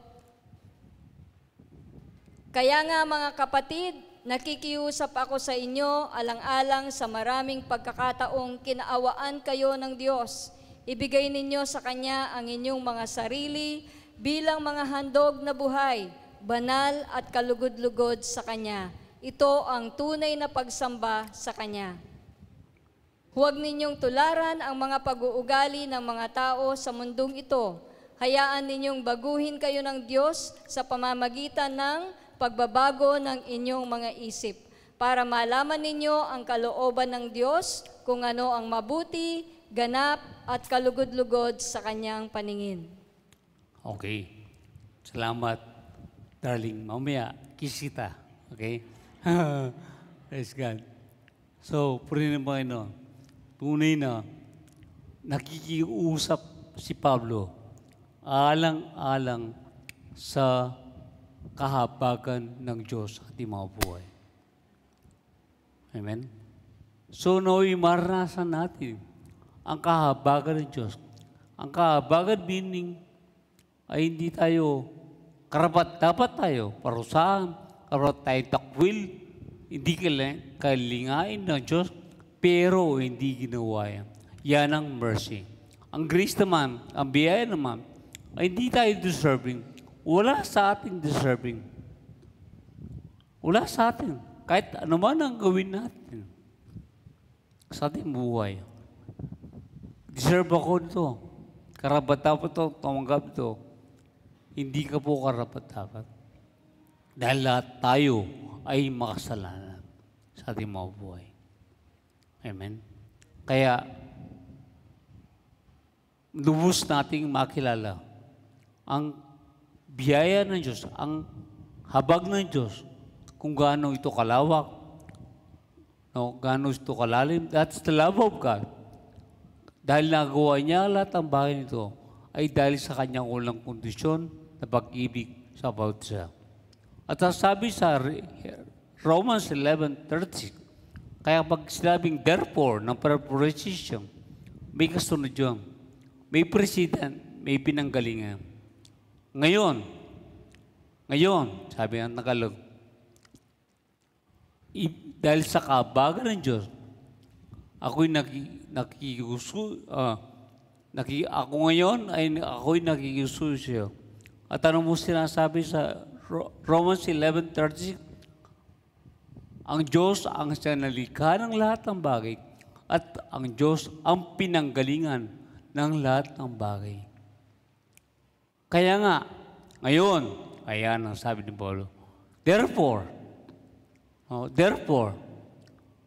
kaya nga mga kapatid, nakikiusap ako sa inyo alang-alang sa maraming pagkakataong kinaawaan kayo ng Diyos. Ibigay ninyo sa Kanya ang inyong mga sarili bilang mga handog na buhay, banal at kalugod-lugod sa Kanya. Ito ang tunay na pagsamba sa Kanya. Huwag ninyong tularan ang mga pag-uugali ng mga tao sa mundong ito. Hayaan ninyong baguhin kayo ng Diyos sa pamamagitan ng pagbabago ng inyong mga isip para malaman ninyo ang kalooban ng Diyos kung ano ang mabuti, ganap at kalugod-lugod sa Kanyang paningin. Okay. Salamat, darling. Mamaya, kiss kita. Okay? Praise God. So, purihin ng Panginoon, tunay na nakikiusap si Pablo alang-alang sa kahabagan ng Diyos sa ating mga buhay. Amen? So, naway maranasan natin ang kahabagan ng Diyos. Ang kahabagan meaning ay hindi tayo dapat tayo parusahan, karapat tayo takwil, hindi kalingain ng Diyos, pero hindi ginawa yan. Yan ang mercy. Ang grace naman, ang biyaya naman, ay hindi tayo deserving. Wala sa ating deserving. Wala sa atin. Kahit ano man ang gawin natin sa ating buhay. Deserve ako ito. Karapat-dapat ito, tumanggap ito. Hindi ka po karapat-dapat. Dahil lahat tayo ay makasalanan sa ating mga buhay. Amen? Kaya, lubos nating makilala ang biyaya ng Diyos, ang habag ng Diyos, kung gaano ito kalawak, gaano ito kalalim. That's the love of God. Dahil nagawa niya lahat ang bagay nito, ay dahil sa kanyang unang kondisyon na pag-ibig sa bawat isa. At sabi sa Romans 11:30, kaya pag sinabing therefore ng preposition, may kasunod yun. May precedent, may pinanggalingan. Ngayon, sabi ng Tagalog, dahil sa kahabagan ng Diyos, ako'y nakikisuyo. At ano mo sinasabi sa Romans 11:30? Ang Diyos ang sinalikha ng lahat ng bagay at ang Diyos ang pinanggalingan ng lahat ng bagay. Kaya nga, ngayon, ayan ang sabi ni Paulo, therefore,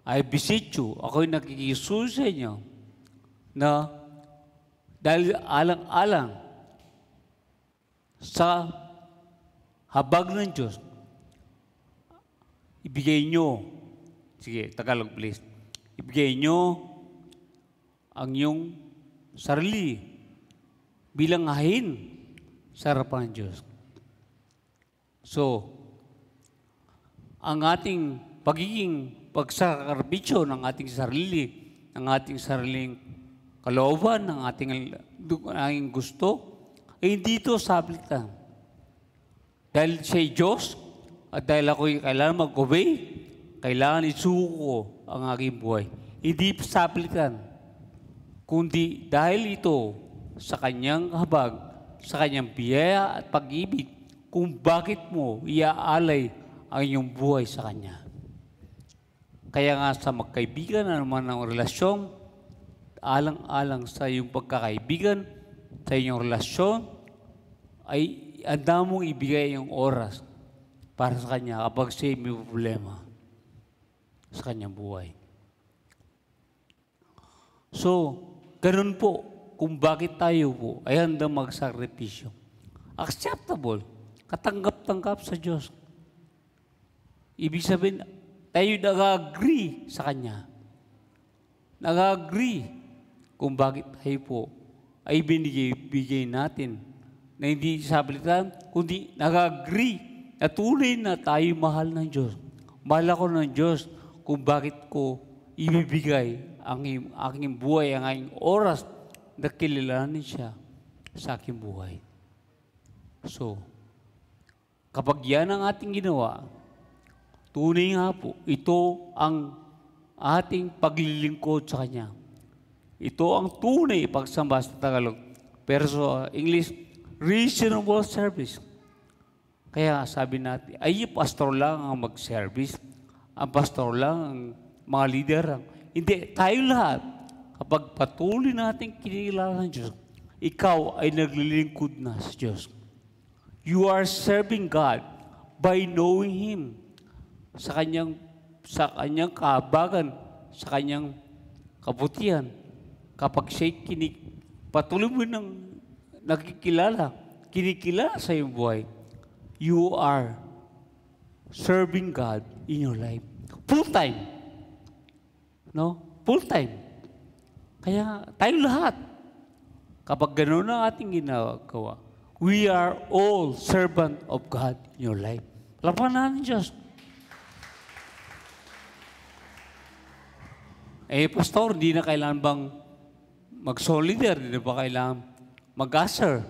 I beseech you, ako'y nakikisuyo sa inyo, na dahil alang-alang sa habag ng Diyos, ibigay nyo, sige, Tagalog please, ibigay nyo ang iyong sarili bilang hahin sa harapan ng Diyos. So, ang ating pagiging pagsakarbitsyo ng ating sarili, ng ating sariling kalooban, ng ating gusto, ay hindi ito sablitan. Dahil siya'y Diyos, at dahil ako'y kailangan mag-obey, kailangan isuko ang aking buhay. Hindi sablitan, kundi dahil ito sa kanyang habag, sa kanyang biyaya at pag-ibig, kung bakit mo iaalay ang iyong buhay sa Kanya. Kaya nga sa magkaibigan na naman ng relasyon, alang-alang sa iyong pagkakaibigan, sa iyong relasyon, ay anda mong ibigay yung oras para sa Kanya kapag siya may problema sa Kanyang buhay. So, ganun po, kung bakit tayo po ay handang magsakripisyo. Acceptable, katanggap-tanggap sa Diyos. Ibig sabihin, tayo nag-agree sa Kanya. Nag-agree kung bakit tayo po ay binigay natin na hindi sablitan, kundi nag-agree na tunay na tayo mahal ng Diyos. Mahal ako ng Diyos kung bakit ko ibibigay ang aking buhay, ang aking oras na kilalanin siya sa aking buhay. So, kapag yan ang ating ginawa, tunay nga po, ito ang ating paglilingkod sa Kanya. Ito ang tunay pagsamba sa Tagalog. Pero sa English, reasonable service. Kaya sabi natin, ay pastor lang ang mag-service. Ang pastor lang ang mga leader. Hindi, tayo lahat. Kapag patuloy natin kinikilala ng Diyos, ikaw ay naglilingkod na sa Diyos. You are serving God by knowing Him sa kanyang kahabagan, sa kanyang kabutihan. Kapag siya'y patuloy mo ng kinikilala sa iyong buhay, you are serving God in your life. Full time. No? Full time. Kaya tayo lahat, kapag gano'n ang ating ginagawa, we are all servant of God in your life. Lapanan ng Diyos. Pastor, hindi na kailangan bang mag-solider? Hindi na ba kailangan mag-usher?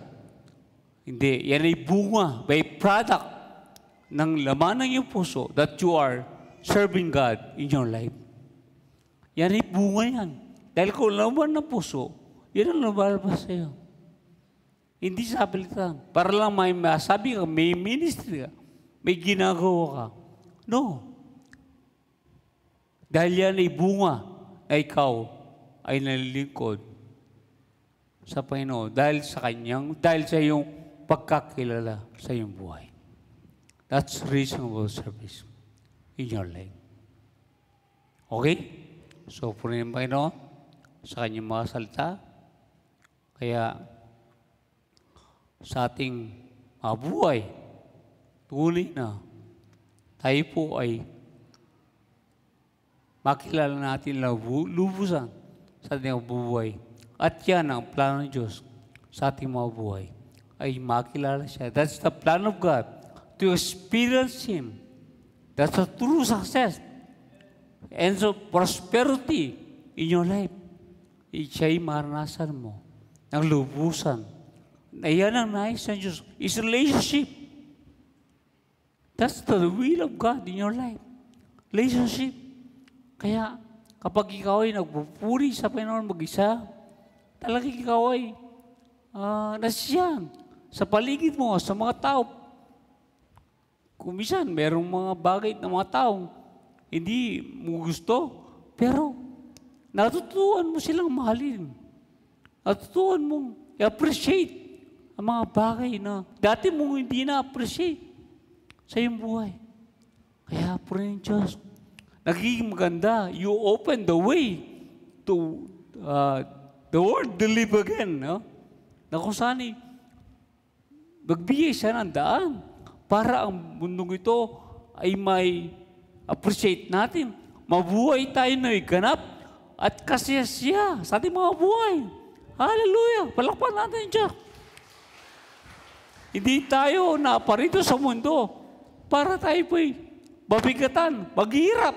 Hindi. Yan ay bunga, by product ng laman ng iyong puso that you are serving God in your life. Yan ay bunga yan. Dahil kung laman ng puso, yan ang lumalabas sa iyo. Hindi sa palitan. Para lang may masabi ka, may ministry ka, may ginagawa ka. No. Dahil yan ay bunga na ikaw ay nalilingkod sa Panginoon dahil sa iyong pagkakilala sa iyong buhay. That's reasonable service in your life. Okay? So, punin ng Panginoon sa kanyang mga salita. Kaya, sa ating mga buhay, tunay na tayo po ay makilala natin lubusan sa ating buhay. At yan ang plano ng Diyos sa ating mga buhay, ay makilala siya. That's the plan of God, to experience Him. That's a true success. And so, prosperity in your life. Siya'y maranasan mo ng lubusan. Na yan ang nais ng Diyos. Is relationship. That's the will of God in your life. Relationship. Kaya, kapag ikaw ay nagpupuri sa Panginoon mag-isa, talagang ikaw ay nasiyan sa paligid mo, sa mga tao. Kung minsan, merong mga bagay ng mga taong hindi mo gusto, pero natutuhan mo silang mahalin. Natutuhan mong i-appreciate ang mga bagay na dati mong hindi na-appreciate sa iyong buhay. Kaya, purihin Diyos, nagiging maganda. You open the way to the world to live again. No? Na kung saan magbigay siya ng daan para ang mundong ito ay may appreciate natin. Mabuhay tayo na ganap at kasiyasiya sa ating mga buhay. Hallelujah! Palakpan natin Diyos. Hindi tayo naparito sa mundo para tayo po'y mabigatan, maghihirap.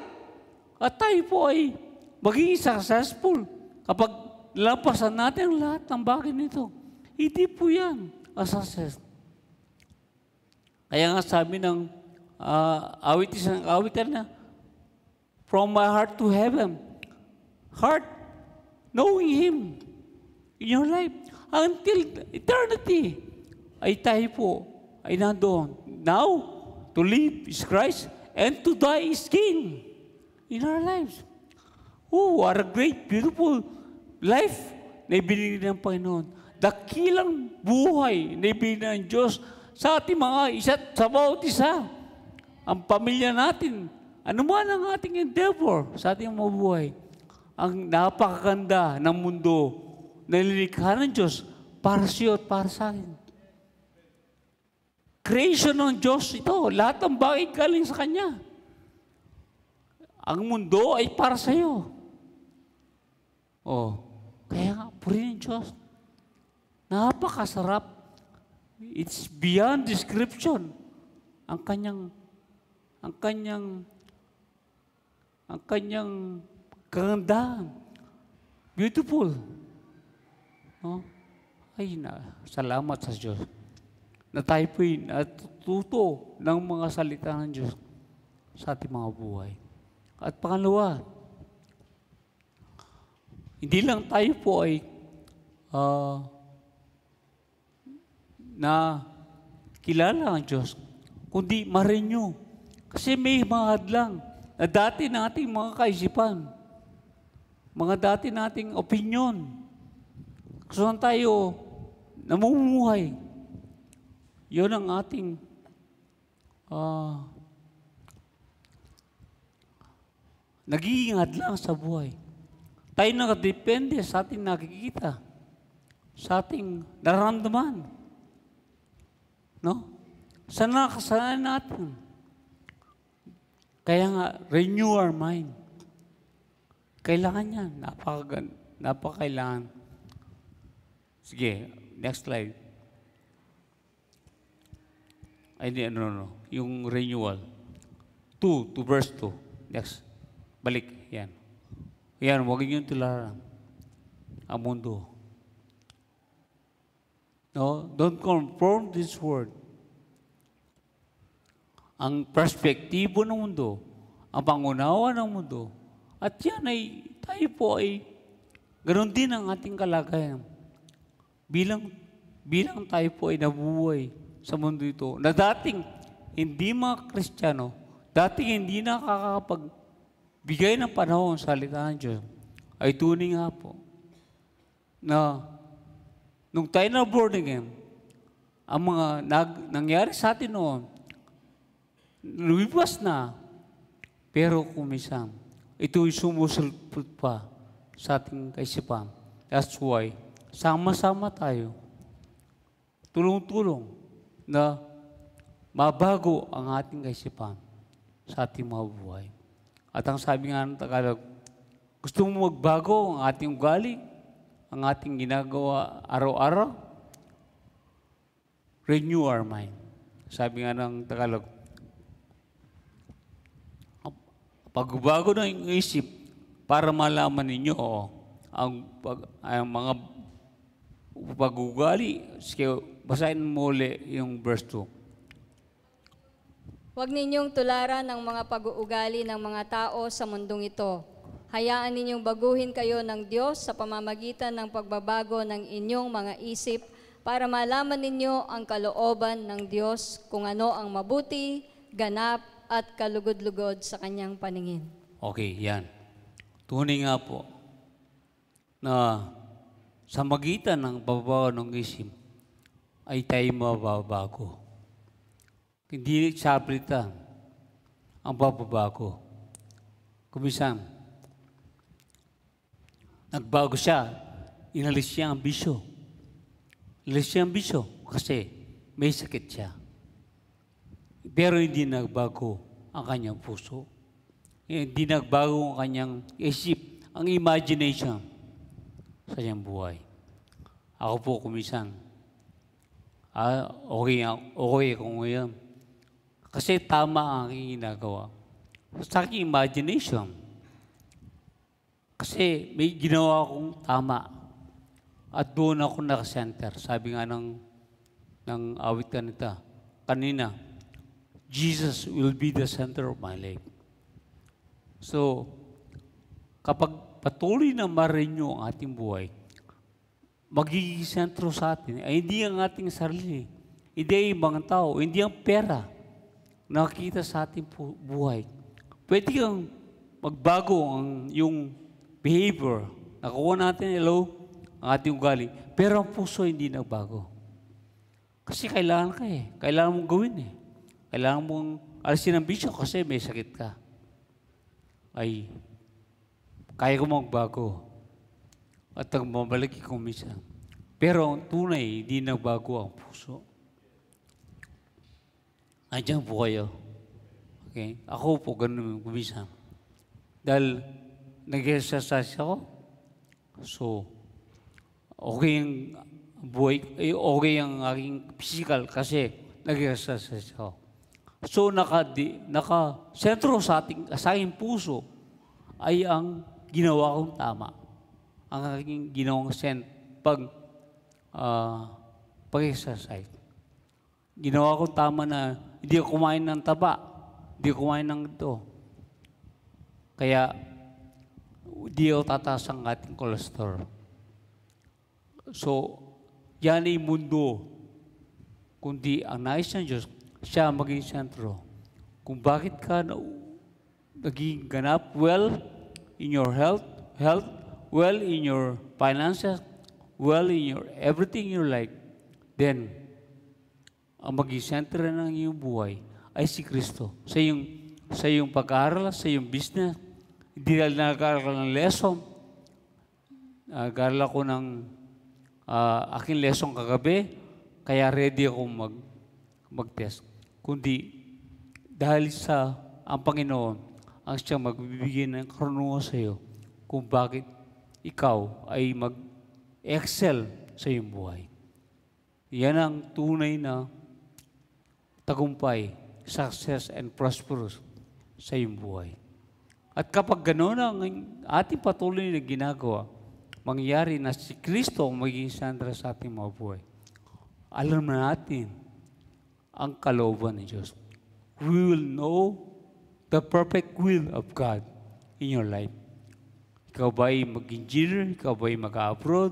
At tayo po ay magiging successful kapag lampasan natin ang lahat ng bagay nito. Hindi po yan ang success. Kaya nga sabi ng awitan na, from my heart to heaven, heart, knowing Him in your life, until eternity, ay tayo po ay nandoon. Now, to live is Christ and to die is gain in our lives. Oh, what a great, beautiful life na ibinigay ng Panginoon. Dakilang buhay na ibinigay ng Diyos sa ating mga sa bawat isa. Ang pamilya natin, ano man ang ating endeavor sa ating mga buhay, ang napakaganda ng mundo na nilikha ng Diyos para sa iyo at para sa akin. Creation ng Diyos ito. Lahat ng bagay galing sa Kanya. Ang mundo ay para sa iyo. Oh, kaya nga, purihin ng Diyos. Napakasarap. It's beyond description. Ang kanyang kagandahan. Beautiful. No? Ay salamat sa Diyos na tayo po'y natututo ng mga salita ng Diyos sa ating mga buhay. At pangalawa, hindi lang tayo po ay na kilala ang Diyos, kundi ma-renew. Kasi may mga hadlang na dati nating mga kaisipan, mga dati nating opinion. Kung tayo namumuhay, yun ang ating nagiging hadlang sa buhay. Tayo nakadepende sa ating nakikita, sa ating nararamdaman. No? Sana nakasanayan natin. Kaya nga, renew our mind. Kailangan yan. Napakailangan. Sige, next slide. Ay, no. Yung renewal. 2 to verse 2. Next. Balik. Yan. Yan, huwag niyong tularan ang mundo. No? Don't conform this world. Ang perspektibo ng mundo, ang pangunawa ng mundo, at yan ay, tayo po ay, ganoon din ang ating kalagayan. Bilang tayo po ay nabuhay sa mundo ito, na dating hindi mga Kristiyano, dating hindi nakakapagbigay ng panahon sa salita ng Diyos, ay tunay nga po, na nung tayo na born again, ang mga nangyari sa atin noon, lumipas na, pero kumisang, ito'y sumusulpot pa sa ating kaisipan. That's why, sama-sama tayo, tulong-tulong na mabago ang ating kaisipan sa ating mga buhay. At ang sabi nga ng Tagalog, gusto mo magbago ang ating ugali, ang ating ginagawa araw-araw? Renew our mind. Sabi nga ng Tagalog, pagbago ng isip para malaman ninyo ang mga pag-ugali. Sige, basahin mo ulit yung verse 2. Huwag ninyong tularan ang mga pag-uugali ng mga tao sa mundong ito. Hayaan ninyong baguhin kayo ng Diyos sa pamamagitan ng pagbabago ng inyong mga isip para malaman ninyo ang kalooban ng Diyos kung ano ang mabuti, ganap, at kalugod-lugod sa kanyang paningin. Okay, yan. Tunay nga po na sa magitan ng pagbabago ng isip ay tayo mababago. Hindi sablitan ang pagbabago. Kumisan, nagbago siya, inalis siya ang bisyo. Inalis siya ang bisyo kasi may sakit siya. Pero hindi nagbago ang kanyang puso. Hindi nagbago ang kanyang isip, ang imagination sa kanyang buhay. Ako po kumisan. Okay kung ngayon. Kasi tama ang aking ginagawa. Sa aking imagination. Kasi may ginawa akong tama. At doon ako nakasenter. Sabi nga ng awit kanina, Jesus will be the center of my life. So, kapag patuloy na ma-renew ang ating buhay, magiging sentro sa atin ay hindi ang ating sarili, Hindi yung mga tao, hindi ang pera nakikita sa ating buhay. Pwede kang magbago yung behavior. Nakuha natin, hello, ang ating ugali. Pero ang puso hindi nagbago. Kasi kailangan ka eh. Kailangan mong gawin eh. Kailangan mong alisin ang bisyo kasi may sakit ka. Ay, kaya ko magbago. At ang mabalik kung minsan. Pero ang tunay, hindi nagbago ang puso. Andiyan po kayo. Okay? Ako po, ganun kumisa. Dahil nag-exercise ako, so, okay ang buhay, okay ang aking physical kasi nag-exercise ako. So, naka-sentro sa aking puso ay ang ginawa kong tama. Ang aking ginawang pag-exercise. Ginawa kong tama na hindi ako kumain ng taba. Hindi ako kumain ng ito. Kaya, hindi ako tataas ang ating cholesterol. So, yan ay mundo. Kundi ang nais ng Diyos, siya maging sentro. Kung bakit ka naging ganap, well in your health, well in your finances, well in your everything in your life, then, ang maging sentro ng iyong buhay ay si Kristo. Sa iyong pag-aaral, sa iyong business, hindi lang nag-aaral ng lesson. Nag-aaral ako ng aking lesson kagabi, kaya ready ako mag-test. Kundi dahil sa ang Panginoon ang siyang magbibigay ng karunungan sa iyo kung bakit ikaw ay mag-excel sa iyong buhay. Yan ang tunay na tagumpay, success, and prosperous sa iyong buhay. At kapag gano'n ang ating patuloy na ginagawa, mangyayari na si Kristo ang magiging sentro sa ating mga buhay. Alam na natin ang kalooban ng Diyos. We will know the perfect will of God in your life. Ikaw ba ay mag-engineer? Ikaw ba ay mag-abroad?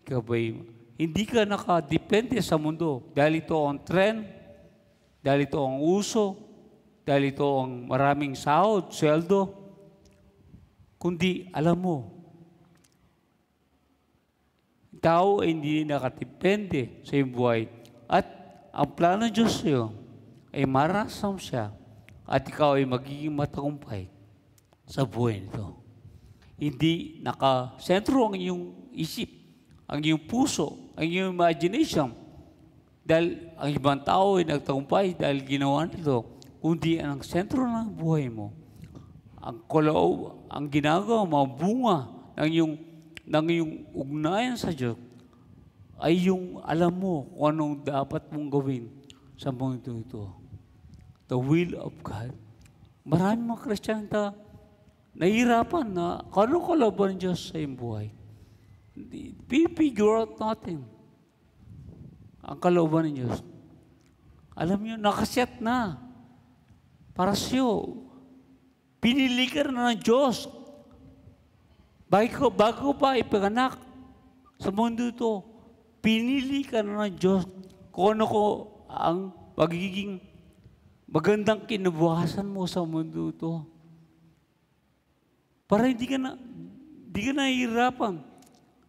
Ikaw ba ay... Hindi ka nakadepende sa mundo dahil ito ang trend, dahil ito ang uso, dahil ito ang maraming sahod, sweldo, kundi alam mo, tao ay hindi nakadepende sa iyong buhay at ang plano ng Diyos sa iyo ay marasam siya at ikaw ay magiging matagumpay sa buhay nito. Hindi nakasentro ang iyong isip, ang iyong puso, ang iyong imagination. Dahil ang ibang tao ay nagtagumpay dahil ginawa nito, kundi ang sentro ng buhay mo, ang koloob, ang ginagawa mo, ang bunga ng iyong ugnayan sa Diyos, ay yung alam mo kung anong dapat mong gawin sa mundo ito. The will of God. Marami mga Kristiyano na nahihirapan na kung anong kalaban ng Diyos sa iyong buhay. Figure out natin ang kalooban ng Diyos. Alam niyo, nakaset na para siyo. Pinili ka na ng Diyos. Bago pa ipanganak sa mundo ito, pinili ka na ng Diyos kung ano ko ang magiging magandang kinabukasan mo sa mundo ito. Para hindi ka nahihirapan.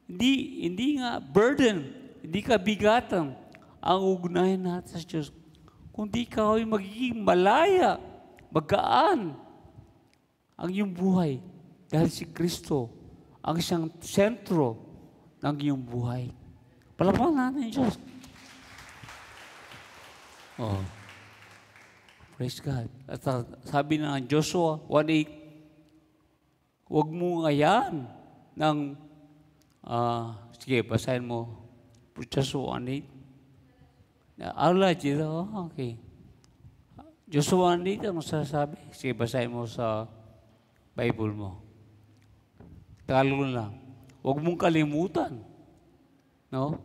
Hindi nga burden, hindi ka bigatan ang ugnayan natin sa Diyos. Kundi ikaw ay magiging malaya, magaan ang iyong buhay dahil si Kristo ang isang sentro ng iyong buhay. Palapakan natin ang Diyos. Oh. Praise God. At sabi ng Joshua 1:8, huwag mong ayan ng sige, basahin mo. Joshua 1:8. Allah, okay. Joshua 1:8, ano sasabi? Sige, basahin mo sa Bible mo. Tagalog lang. Huwag mong kalimutan. No?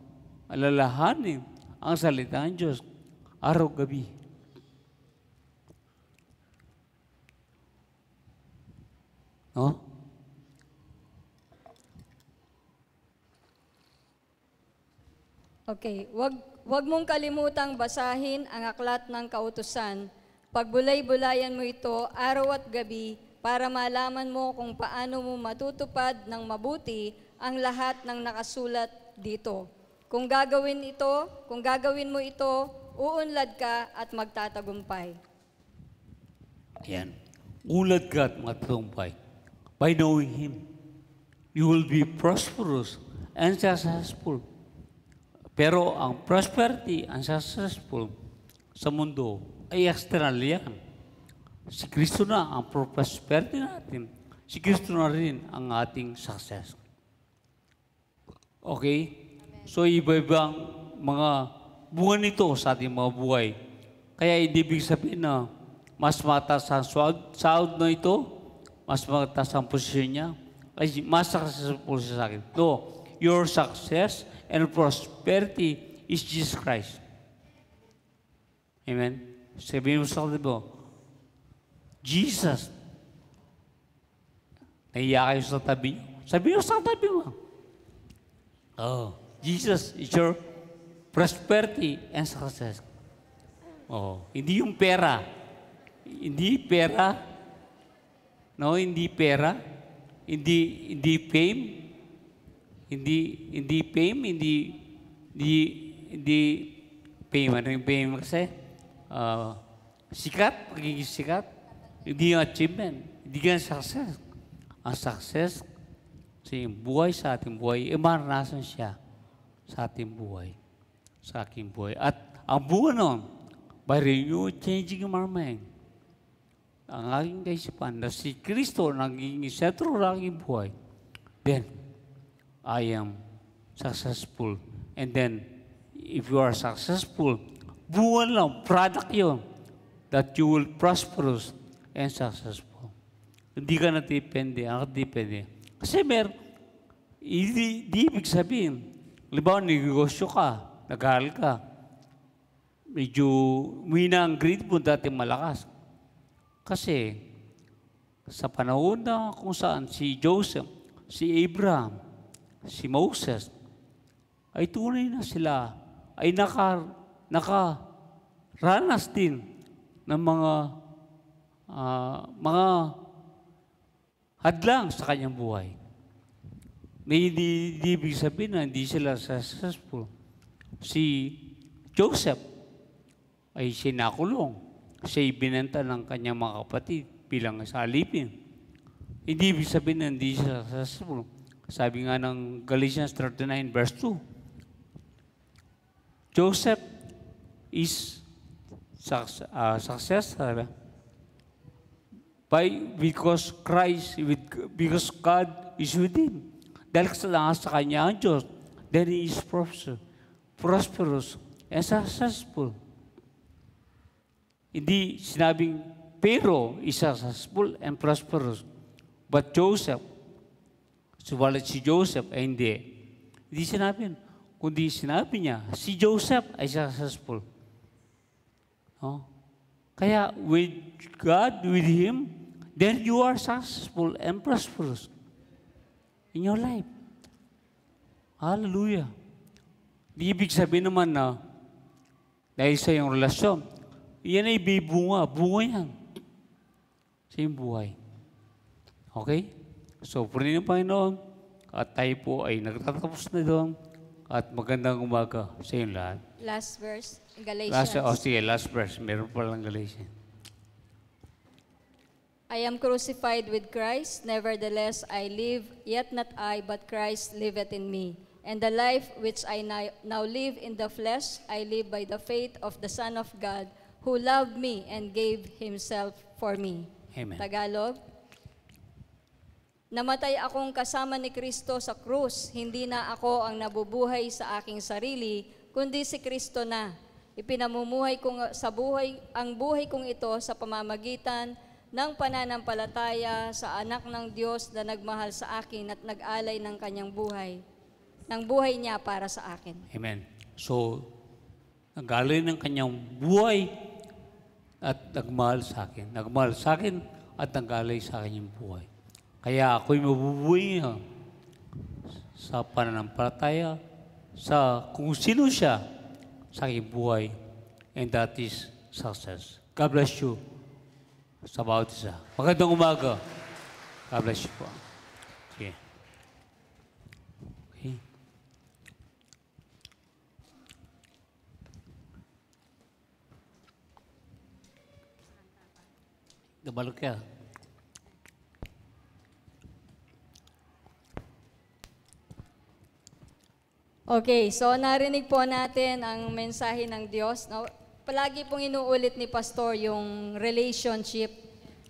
Alalahanin ang salita ng Diyos araw-gabi. No? Okay, wag mong kalimutang basahin ang aklat ng kautusan. Pagbulay-bulayan mo ito araw at gabi para malaman mo kung paano mo matutupad ng mabuti ang lahat ng nakasulat dito. Kung gagawin mo ito, uunlad ka at magtatagumpay. Yan. Ulad ka at magtagumpay. By knowing Him, you will be prosperous and successful. Pero ang prosperity and successful sa mundo ay external yan. Si Kristo na ang prosperity natin. Si Kristo na rin ang ating success. Okay? So, iba-ibang mga bunga nito sa ating mga buhay. Kaya hindi ibig sabihin na mas mataas ang sahod na ito, mas mataas ang posisyon niya, ay mas successful siya sa akin. No, your success and prosperity is Jesus Christ. Amen? Sabihin mo sa kapatid mo, Jesus. Nahiya kayo sa tabi niyo. Sabihin mo sa tabi mo. Oh, Jesus is your prosperity and success. Oh, hindi yung pera. Hindi pera. No, hindi pera. Hindi fame. Hindi fame. Hindi fame. Ano yung fame kasi? Sikat. Pagiging sikat. Hindi yung achievement. Hindi yung success. Ang success sa buhay sa ating buhay, maranasan siya sa ating buhay. Sa aking buhay. At ang buhay nun, by changing our mind, ang aking kaisipan na si Kristo naging sentro ng aking buhay, then I am successful. And then, if you are successful, buwan lang, product yun, that you will prosperous and successful. Hindi ka natipende, ang depende. Kasi hindi ibig sabihin, halimbawa, negosyo ka, nag-aaral ka, medyo umina ang grade mo dati malakas. Kasi sa panahon na kung saan si Joseph, si Abraham, si Moses, ay tunay na sila, ay nakaranas din ng mga hadlang sa kanyang buhay. Hindi ibig sabihin na hindi sila successful. Si Joseph ay sinakulong. Siya ibinenta ng kanyang mga kapatid bilang alipin. Hindi ibig sabihin na hindi siya successful. Sabi nga ng Galatians 39 verse 2, Joseph is successful because God is with him. Dahil sa kanya ang Diyos, then he is prosperous and successful. Hindi sinabing, pero is successful and prosperous. But Joseph, subalit si Joseph ay hindi. Hindi sinabi, kundi sinabi niya, si Joseph ay successful. No? Kaya, with God, with Him, then you are successful and prosperous in your life. Hallelujah. Di ibig sabihin naman na dahil sa iyong relasyon, yan ay bibunga. Bunga yan. Sa iyong buhay. Okay? So, purihin ng Panginoon, at tayo po ay nagtatapos na doon, at magandang umaga sa iyong lahat. Last verse, Galatians. Last verse. Meron pa lang Galatians. I am crucified with Christ, nevertheless I live, yet not I, but Christ liveth in me. And the life which I now live in the flesh, I live by the faith of the Son of God, who loved me and gave Himself for me. Amen. Tagalog. Namatay akong kasama ni Kristo sa krus, hindi na ako ang nabubuhay sa aking sarili, kundi si Kristo na. Ipinamumuhay ko ang buhay kong ito sa pamamagitan ng pananampalataya sa anak ng Diyos na nagmahal sa akin at nag-alay ng kanyang buhay, ng buhay niya para sa akin. Amen. So, nag-alay ng kanyang buhay at nagmahal sa akin. Nagmahal sa akin at nag-alay sa kanyang buhay. Kaya ako'y mabubuhay niya sa pananampalataya sa kung sino siya sa aking buhay. And that is success. God bless you sa bawat isa. Magandang umaga. God bless you po. Okay. Okay. Nabalok ka. Okay, so narinig po natin ang mensahe ng Diyos. No? Palagi pong inuulit ni Pastor yung relationship.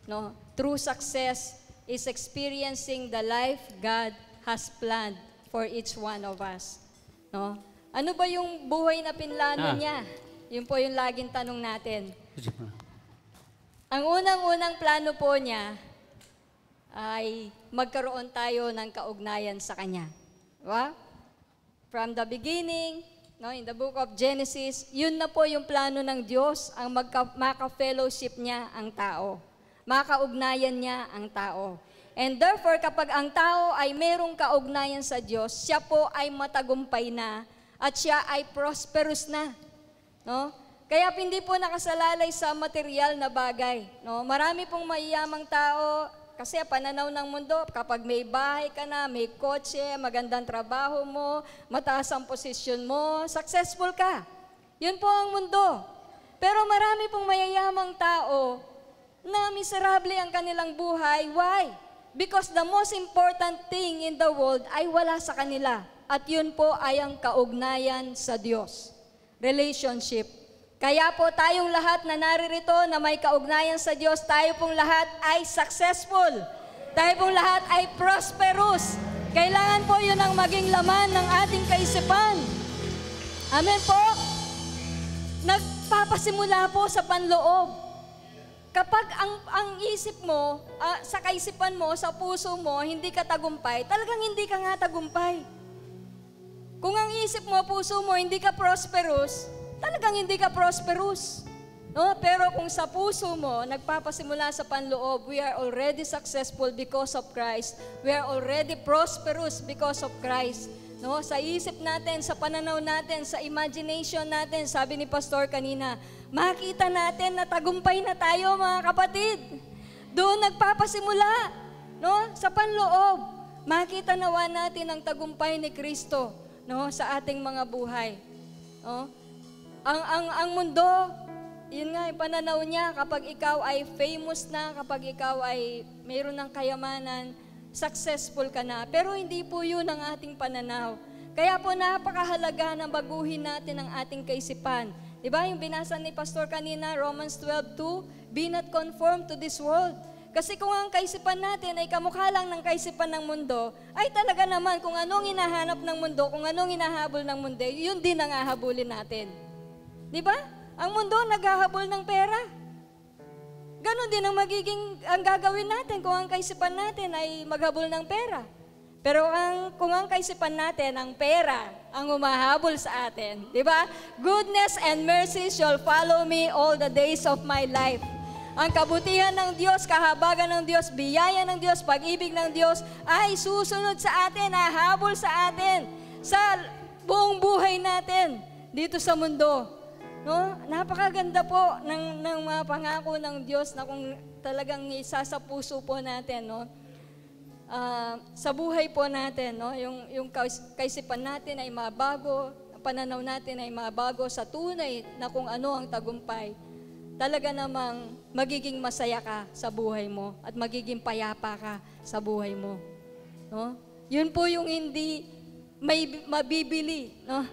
No? True success is experiencing the life God has planned for each one of us. No? Ano ba yung buhay na pinlano niya? Yun po yung laging tanong natin. Ang unang-unang plano po niya ay magkaroon tayo ng kaugnayan sa Kanya. Diba? From the beginning, no, in the book of Genesis, yun na po yung plano ng Diyos, ang maka-fellowship niya ang tao. Makaugnayan niya ang tao. And therefore, kapag ang tao ay merong kaugnayan sa Diyos, siya po ay matagumpay na at siya ay prosperous na. No? Kaya hindi po nakasalalay sa material na bagay. No? Marami pong mayayamang tao, kasi pananaw ng mundo, kapag may bahay ka na, may kotse, magandang trabaho mo, mataas ang posisyon mo, successful ka. Yun po ang mundo. Pero marami pong mayayamang tao na miserable ang kanilang buhay. Why? Because the most important thing in the world ay wala sa kanila. At yun po ay ang kaugnayan sa Diyos. Relationship. Kaya po tayong lahat na naririto na may kaugnayan sa Diyos, tayo pong lahat ay successful. Tayo pong lahat ay prosperous. Kailangan po yun ang maging laman ng ating kaisipan. Amen po? Nagpapasimula po sa panloob. Kapag ang isip mo, sa kaisipan mo, sa puso mo, hindi ka tagumpay, talagang hindi ka nga tagumpay. Kung ang isip mo, puso mo, hindi ka prosperous, talagang hindi ka prosperous. No? Pero kung sa puso mo, nagpapasimula sa panloob, we are already successful because of Christ. We are already prosperous because of Christ. No? Sa isip natin, sa pananaw natin, sa imagination natin, sabi ni Pastor kanina, makita natin na tagumpay na tayo, mga kapatid. Doon nagpapasimula, no? Sa panloob. Makita nawa natin ang tagumpay ni Kristo, no? Sa ating mga buhay. No? Ang mundo, yun nga yung pananaw niya, kapag ikaw ay famous na, kapag ikaw ay mayroon ng kayamanan, successful ka na. Pero hindi po yun ang ating pananaw. Kaya po napakahalaga na baguhin natin ang ating kaisipan. Diba yung binasa ni Pastor kanina, Romans 12:2, be not conformed to this world. Kasi kung ang kaisipan natin ay kamukha lang ng kaisipan ng mundo, ay talaga naman kung anong hinahanap ng mundo, kung anong hinahabol ng mundo, yun din ang hahabulin natin. Diba? Ang mundo naghahabol ng pera. Ganon din ang gagawin natin kung ang kaisipan natin ay maghabol ng pera. Pero kung ang kaisipan natin, ang pera, ang umahabol sa atin. Diba? Goodness and mercy shall follow me all the days of my life. Ang kabutihan ng Diyos, kahabagan ng Diyos, biyaya ng Diyos, pag-ibig ng Diyos ay susunod sa atin, hahabol sa atin, sa buong buhay natin dito sa mundo. No? Napakaganda po ng mga pangako ng Diyos na kung talagang isa sa puso po natin, no? Sa buhay po natin, no? Yung kaisipan natin ay mabago, ang pananaw natin ay mabago sa tunay na kung ano ang tagumpay. Talaga namang magiging masaya ka sa buhay mo at magiging payapa ka sa buhay mo. No? Yun po yung hindi may mabibili, no?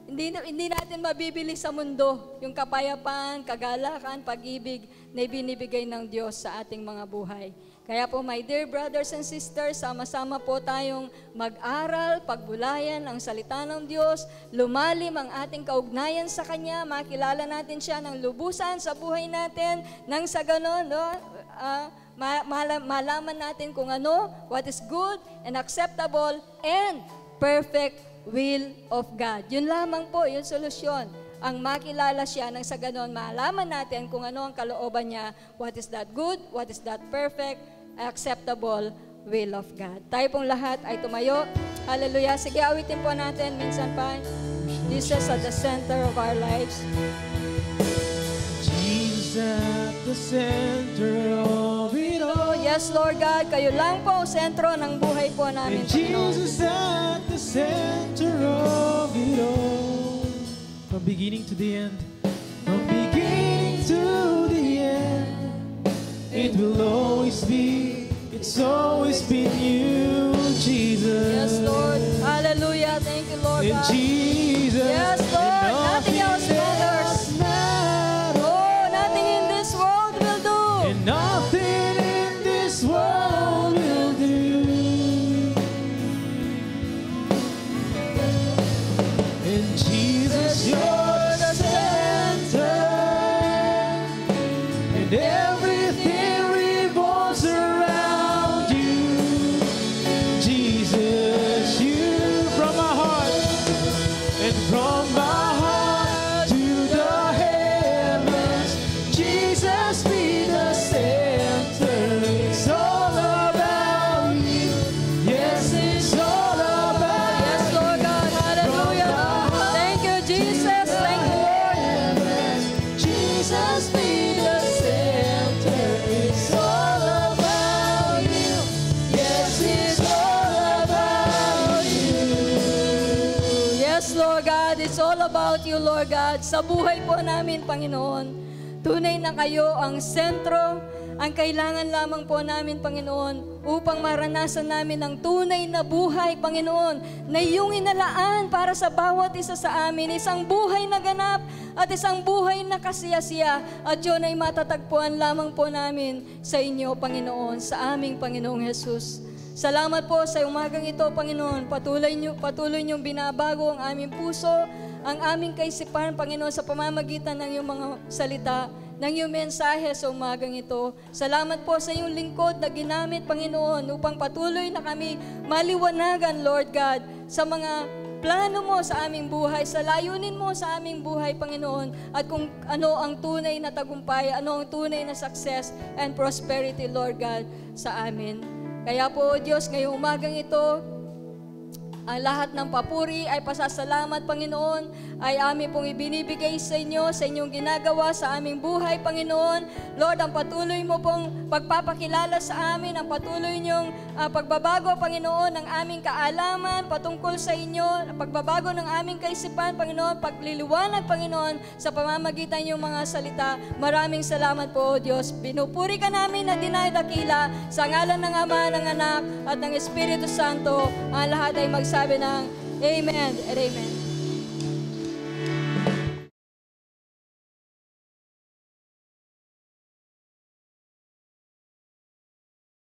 Hindi natin mabibili sa mundo yung kapayapaan, kagalakan, pag-ibig na ibinibigay ng Diyos sa ating mga buhay. Kaya po, my dear brothers and sisters, sama-sama po tayong mag-aral, pagbulayan ang salita ng Diyos, lumalim ang ating kaugnayan sa Kanya, makilala natin siya ng lubusan sa buhay natin, nang sa ganon, no, malaman natin kung ano, what is good and acceptable and perfect will of God. Yun lamang po, yung solusyon. Ang makilala siya nang sa ganon, malaman natin kung ano ang kalooban niya, what is that good, what is that perfect, acceptable will of God. Tayo pong lahat ay tumayo. Hallelujah. Sige, awitin po natin minsan pa. Jesus at the center of our lives. Jesus at the center of it all. Yes, Lord God, kayo lang po ang sentro ng buhay po namin, And Panginoon. Jesus at the center of it all. From beginning to the end. From beginning to the end. It will always be. It's always been you, Jesus. Yes, Lord. Hallelujah. Thank you, Lord And God. Jesus. Yes, Lord. And Nothing else matters. matters. Oh, nothing in this world will do. And nothing in this world will do. And Jesus, you're the center. And everything revolves around you. Jesus, you from my heart. And from my heart to the heavens, Jesus be the center. It's all about you. Yes, it's all about Yes, Lord God. Hallelujah. Thank you, Jesus. Thank you, Lord. Jesus be the center. It's all about you. Yes, it's all about you. Yes, Lord God. It's all about you, Lord God. Sa buhay po namin, Panginoon, tunay na kayo ang sentro, ang kailangan lamang po namin, Panginoon, upang maranasan namin ang tunay na buhay, Panginoon, na iyong inalaan para sa bawat isa sa amin, isang buhay na ganap at isang buhay na kasiyasiya, at yun ay matatagpuan lamang po namin sa inyo, Panginoon, sa aming Panginoong Jesus. Salamat po sa umagang ito, Panginoon. Patuloy niyong binabago ang aming puso, ang aming kaisipan, Panginoon, sa pamamagitan ng iyong mga salita, ng iyong mensahe sa umagang ito. Salamat po sa iyong lingkod na ginamit, Panginoon, upang patuloy na kami maliwanagan, Lord God, sa mga plano mo sa aming buhay, sa layunin mo sa aming buhay, Panginoon, at kung ano ang tunay na tagumpay, ano ang tunay na success and prosperity, Lord God, sa amin. Kaya po, Diyos, ngayong umagang ito, ang lahat ng papuri ay pasasalamat, Panginoon, ay amin pong ibinibigay sa inyo, sa inyong ginagawa sa aming buhay, Panginoon. Lord, ang patuloy mo pong pagpapakilala sa amin, ang patuloy niyong pagbabago, Panginoon, ng aming kaalaman patungkol sa inyo, pagbabago ng aming kaisipan, Panginoon, pagliliwanag, Panginoon, sa pamamagitan ng mga salita. Maraming salamat po, O Diyos. Binupuri ka namin na dinadakila sa ngalan ng Ama, ng Anak, at ng Espiritu Santo. Ang lahat ay magsabi ng Amen and Amen.